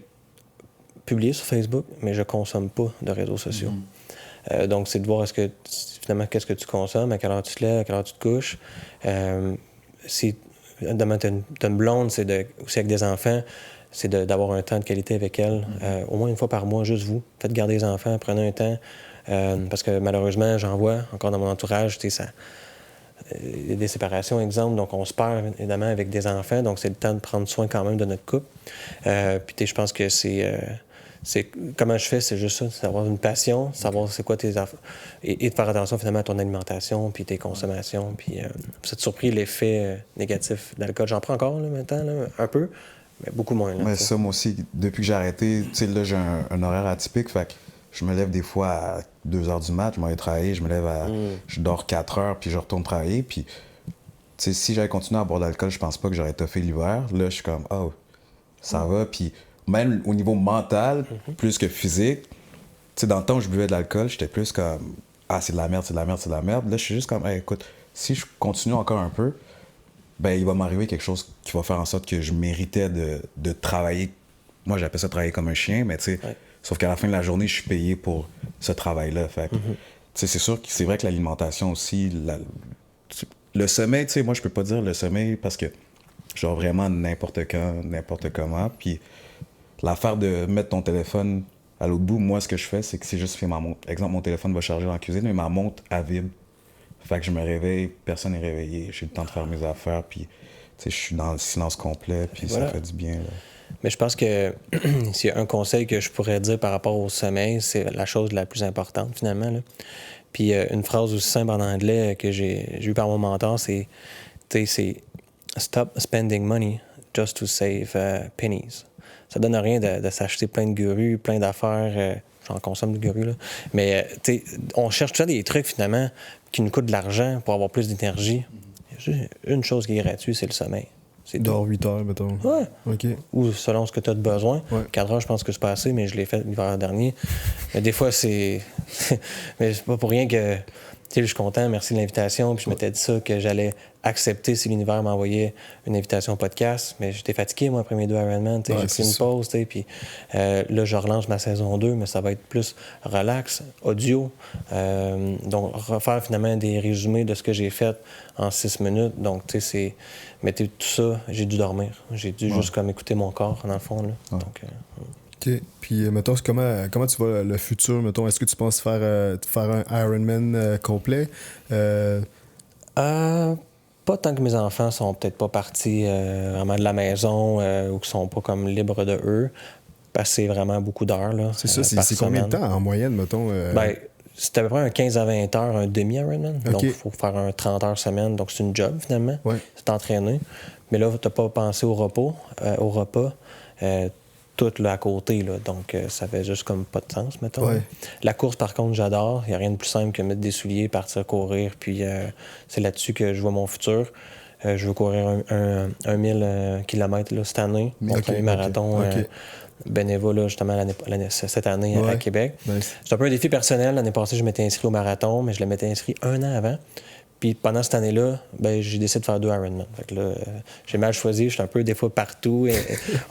publier sur Facebook, mais je ne consomme pas de réseaux sociaux. Donc, c'est de voir finalement qu'est-ce que tu consommes, à quelle heure tu te lèves, à quelle heure tu te couches. Si demain, tu as une blonde, c'est aussi avec des enfants, c'est d'avoir un temps de qualité avec elle, au moins une fois par mois, juste vous. Faites garder les enfants, prenez un temps. Parce que malheureusement, j'en vois encore dans mon entourage, il y a des séparations, exemple, donc on se perd évidemment avec des enfants, donc c'est le temps de prendre soin quand même de notre couple. Puis je pense que c'est comment je fais, c'est juste ça, c'est d'avoir une passion, savoir c'est quoi tes affaires et de faire attention finalement à ton alimentation puis tes consommations. Puis vous êtes surpris l'effet négatif de l'alcool. J'en prends encore là, maintenant, là, un peu, mais beaucoup moins. Là, mais ça, moi aussi, depuis que j'ai arrêté, tu sais, là, j'ai un horaire atypique, fait que je me lève des fois à 2h du mat, je m'en vais travailler, je me lève à... Je dors 4 heures, puis je retourne travailler, puis... Tu sais, si j'avais continué à boire de l'alcool, je pense pas que j'aurais toffé l'hiver. Là, je suis comme, oh, ça va, puis... Même au niveau mental, plus que physique, tu sais, dans le temps où je buvais de l'alcool, j'étais plus comme, ah, c'est de la merde, c'est de la merde, c'est de la merde. Là, je suis juste comme, hey, écoute, si je continue encore un peu, ben il va m'arriver quelque chose qui va faire en sorte que je méritais de travailler. Moi, j'appelle ça travailler comme un chien, mais tu sais, sauf qu'à la fin de la journée, je suis payé pour ce travail-là. Fait que, tu sais, c'est sûr que c'est vrai que l'alimentation aussi, le sommeil, tu sais, moi, je peux pas dire le sommeil parce que je dors vraiment n'importe quand, n'importe comment, puis l'affaire de mettre ton téléphone à l'autre bout, moi, ce que je fais, c'est que c'est juste fait ma montre. Exemple, mon téléphone va charger dans la cuisine, mais ma montre, elle vibre. Fait que je me réveille, personne n'est réveillé, j'ai le temps de faire mes affaires, puis je suis dans le silence complet, puis ça fait du bien. Là. Mais je pense que s'il y a un conseil que je pourrais dire par rapport au sommeil, c'est la chose la plus importante, finalement. Là. Puis une phrase aussi simple en anglais que j'ai eue par mon mentor, c'est « Stop spending money just to save pennies ». Ça donne rien de s'acheter plein de gurus, plein d'affaires. j'en consomme du guru, là. Mais, tu sais, on cherche tout ça des trucs, finalement, qui nous coûtent de l'argent pour avoir plus d'énergie. Une chose qui est gratuite, c'est le sommeil. C'est Dors 8 heures, mettons. Ouais. OK. Ou selon ce que tu as de besoin. Ouais. 4 heures, je pense que c'est pas assez, mais je l'ai fait l'hiver dernier. Mais des fois, c'est. Mais c'est pas pour rien que. Tu sais, je suis content, merci de l'invitation. Puis je m'étais dit ça, que j'allais accepter si l'univers m'envoyait une invitation au podcast. Mais j'étais fatigué, moi, après mes 2 Ironman. J'ai pris une pause, tu sais. Puis là, je relance ma saison 2, mais ça va être plus relax, audio. Donc, refaire finalement des résumés de ce que j'ai fait en 6 minutes. Donc, tu sais, c'est. Mais tout ça, j'ai dû dormir. J'ai dû juste comme écouter mon corps, dans le fond. Là. Donc, OK. Puis, mettons, comment tu vois le futur? Mettons, est-ce que tu penses faire un Ironman complet? Pas tant que mes enfants sont peut-être pas partis vraiment de la maison ou qu'ils sont pas comme libres de eux. Parce que c'est vraiment beaucoup d'heures. Là, C'est ça, c'est combien de temps en moyenne, mettons? Ben, c'est à peu près un 15 à 20 heures, un demi-Ironman. Okay. Donc, il faut faire un 30 heures semaine. Donc, c'est une job, finalement. Ouais. C'est entraîné. Mais là, tu n'as pas pensé au repas. Tout là, à côté. Là. Donc, ça fait juste comme pas de sens, mettons. Ouais. La course, par contre, j'adore. Il n'y a rien de plus simple que mettre des souliers, partir courir. Puis, c'est là-dessus que je vois mon futur. Je veux courir un 1000 km là, cette année. Mon premier marathon bénévole, là, justement, cette année à Québec. Nice. C'est un peu un défi personnel. L'année passée, je m'étais inscrit au marathon, mais je m'étais inscrit 1 an avant. Puis pendant cette année-là, ben, j'ai décidé de faire 2 Ironman. Fait que là, j'ai mal choisi. J'étais un peu des fois partout.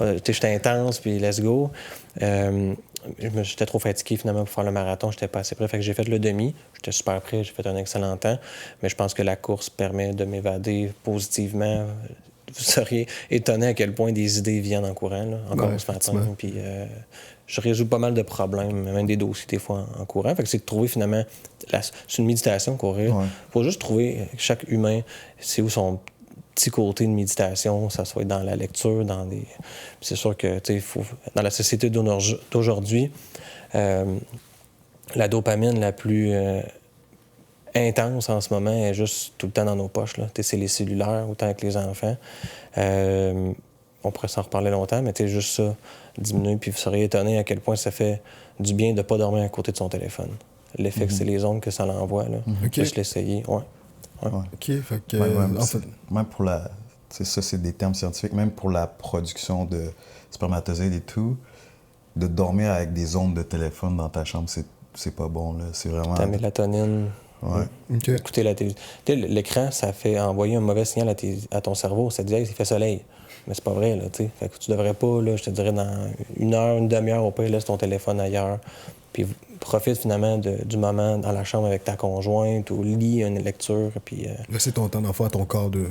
J'étais intense, puis let's go. J'étais trop fatigué finalement pour faire le marathon. J'étais pas assez prêt. Fait que j'ai fait le demi. J'étais super prêt. J'ai fait un excellent temps. Mais je pense que la course permet de m'évader positivement. Vous seriez étonné à quel point des idées viennent en courant, là, encore ce matin. Puis je résous pas mal de problèmes, même des dossiers des fois en courant. Fait que c'est de trouver finalement... C'est une méditation, courir. Il faut juste trouver, chaque humain, c'est où son petit côté de méditation, ça soit dans la lecture, dans des... C'est sûr que, tu sais, dans la société d'aujourd'hui, la dopamine la plus... intense en ce moment est juste tout le temps dans nos poches. Là. C'est les cellulaires, autant avec les enfants. On pourrait s'en reparler longtemps, mais juste ça, diminuer. Puis vous seriez étonné à quel point ça fait du bien de ne pas dormir à côté de son téléphone. L'effet que c'est les ondes que ça l'envoie. Là. Juste l'essayer. Ouais. OK. Fait que, même pour la... Ça, c'est des termes scientifiques. Même pour la production de spermatozoïdes et tout, de dormir avec des ondes de téléphone dans ta chambre, c'est pas bon. Là. C'est vraiment... Ta mélatonine... Ouais. Okay. Écoutez la télévision. L'écran, ça fait envoyer un mauvais signal à ton cerveau. Ça te dit, hey, il fait soleil. Mais c'est pas vrai, là, tu sais. Fait que tu devrais pas, là, je te dirais, dans 1 heure, une demi-heure, au pire, laisse ton téléphone ailleurs. Puis profite finalement du moment dans la chambre avec ta conjointe ou lis une lecture. Puis. Laisser ton temps d'enfant à ton corps de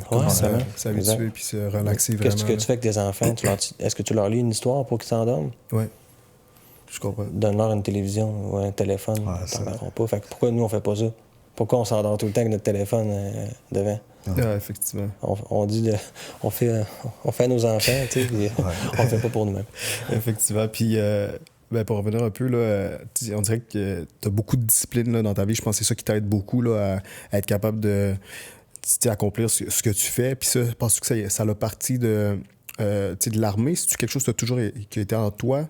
s'habituer puis se relaxer vraiment. Qu'est-ce que tu fais avec tes enfants? Est-ce que tu leur lis une histoire pour qu'ils s'endorment? Oui. Je comprends. Donne-leur une télévision ou un téléphone. T'en verront pas. Fait que pourquoi nous, on fait pas ça? Pourquoi on s'endort tout le temps avec notre téléphone devant? Effectivement. On dit on fait à nos enfants, tu sais, on le fait pas pour nous-mêmes. Effectivement. Puis, pour revenir un peu, là, on dirait que tu as beaucoup de discipline là, dans ta vie. Je pense que c'est ça qui t'aide beaucoup là, à être capable de accomplir ce que tu fais. Puis ça, penses-tu que ça a parti de l'armée? C'est-tu quelque chose qui a toujours été en toi?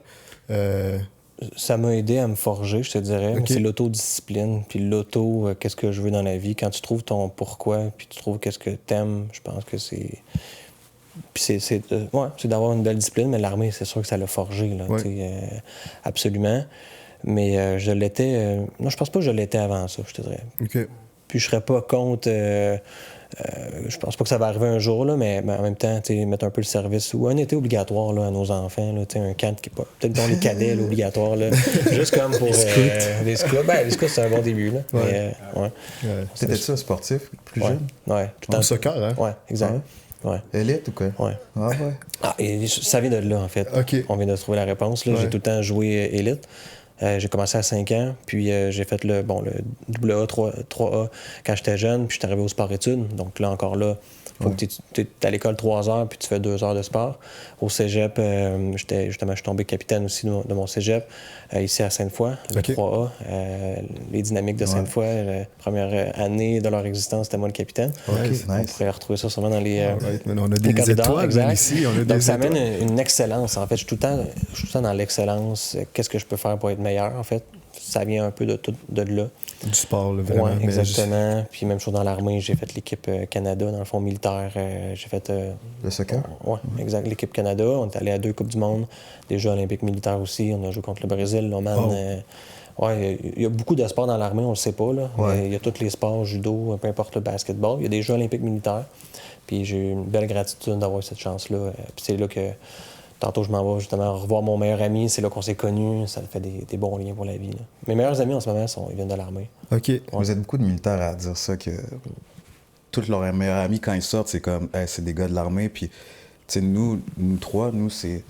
Ça m'a aidé à me forger, je te dirais. Okay. C'est l'autodiscipline, puis qu'est-ce que je veux dans la vie. Quand tu trouves ton pourquoi, puis tu trouves qu'est-ce que t'aimes, je pense que c'est... Puis c'est d'avoir une belle discipline, mais l'armée, c'est sûr que ça l'a forgé, là, absolument. Mais je l'étais... non, je pense pas que je l'étais avant ça, je te dirais. Okay. Puis je serais pas contre... je pense pas que ça va arriver un jour, là, mais en même temps, mettre un peu le service ou un été obligatoire là, à nos enfants, là, un camp qui est pas. Peut-être dans les cadets là, obligatoire, là, juste comme pour les scouts. Les scouts, c'est un bon début. Là, T'étais-tu un sportif plus jeune? Oui, tout le temps. Au soccer, hein? Oui, exact. Ouais. Élite ou quoi? Oui. Et ça vient de là, en fait. Okay. On vient de trouver la réponse. Là. J'ai tout le temps joué élite. J'ai commencé à 5 ans, puis j'ai fait le AA 3A quand j'étais jeune, puis je suis arrivé au sport-études. Donc là, encore là, faut que tu es à l'école 3 heures, puis tu fais 2 heures de sport. Au cégep, je suis tombé capitaine aussi de mon cégep, ici à Sainte-Foy, le 3A. Les dynamiques de Sainte-Foy, la première année de leur existence, c'était moi le capitaine. On pourrait retrouver ça sûrement dans les on a des étoiles ici. Donc ça amène une excellence. En fait, je suis tout le temps dans l'excellence. Qu'est-ce que je peux faire pour être meilleur, en fait. Ça vient un peu de là. Du sport, là, vraiment. Oui, exactement. Puis même chose dans l'armée, j'ai fait l'équipe Canada, dans le fond militaire. J'ai fait... Le soccer? Oui, exact. L'équipe Canada. On est allé à 2 Coupes du monde, des Jeux olympiques militaires aussi. On a joué contre le Brésil, l'Oman. Ouais, il y a beaucoup de sports dans l'armée, on le sait pas. Là. Ouais. Il y a tous les sports, judo, peu importe le basketball. Il y a des Jeux olympiques militaires. Puis j'ai eu une belle gratitude d'avoir cette chance-là. Puis c'est là que, tantôt, je m'en vais justement revoir mon meilleur ami. C'est là qu'on s'est connus. Ça fait des bons liens pour la vie. Là. Mes meilleurs amis en ce moment, ils viennent de l'armée. OK. Vous êtes beaucoup de militaires à dire ça, que tous leurs meilleurs amis, quand ils sortent, c'est comme, hey, c'est des gars de l'armée. Puis, tu sais, nous trois, c'est...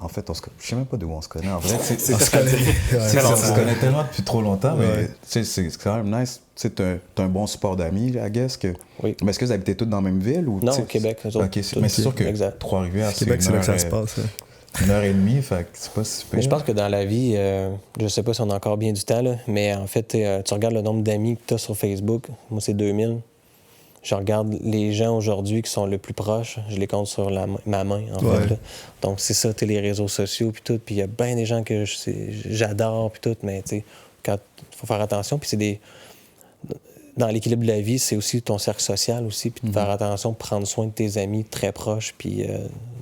En fait, je sais même pas d'où on se connaît. En vrai, on se connaît tellement depuis trop longtemps, mais c'est quand même nice. Tu sais, t'as un bon support d'amis, I guess. Oui. Mais est-ce que vous habitez tous dans la même ville? Ou, non, au Québec, nous autres. Okay, mais c'est sûr que Trois-Rivières, c'est Québec, c'est là que ça se passe. 1h30, fait que c'est pas si Mais je pense que dans la vie, je sais pas si on a encore bien du temps, là, mais en fait, tu regardes le nombre d'amis que tu as sur Facebook. Moi, c'est 2000. Je regarde les gens aujourd'hui qui sont le plus proches, je les compte sur ma main, en fait. Là. Donc, c'est ça, les réseaux sociaux, puis tout. Puis il y a bien des gens que j'adore, puis tout, mais tu sais, quand il faut faire attention. Puis c'est des... Dans l'équilibre de la vie, c'est aussi ton cercle social aussi, puis de faire attention, de prendre soin de tes amis très proches, puis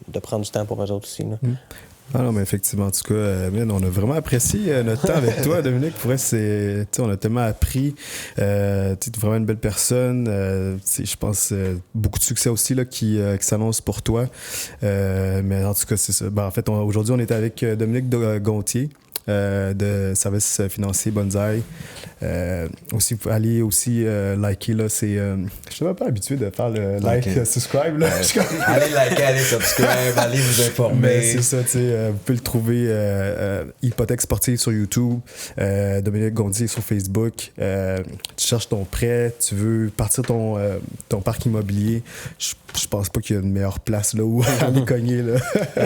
de prendre du temps pour eux autres aussi. Là. Ah non, mais effectivement, en tout cas, on a vraiment apprécié notre temps avec toi, Dominique. Pour vrai, on a tellement appris. Tu es vraiment une belle personne. Je pense beaucoup de succès aussi là, qui s'annonce pour toi. Mais en tout cas, c'est ça. En fait, aujourd'hui, on était avec Dominique Gontier. De service financier Bonsaï. Aussi, vous allez aussi liker, là, c'est... je suis même pas habitué de faire le like, subscribe, là. Allez liker, allez subscribe, allez vous informer. Mais c'est ça, tu sais, vous pouvez le trouver Hypothèque sportive sur YouTube, Dominique Gontier sur Facebook. Tu cherches ton prêt, tu veux partir ton parc immobilier. Je pense pas qu'il y a une meilleure place là où aller cogner, là.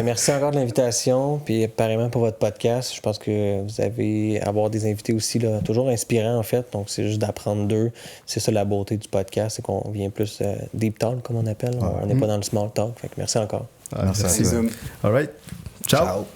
Merci encore de l'invitation, puis apparemment pour votre podcast. Je pense que vous avez avoir des invités aussi, là, toujours inspirants en fait. Donc c'est juste d'apprendre d'eux. C'est ça la beauté du podcast, c'est qu'on vient plus deep talk comme on appelle. On n'est pas dans le small talk. Fait que merci encore. Merci. All right. Ciao.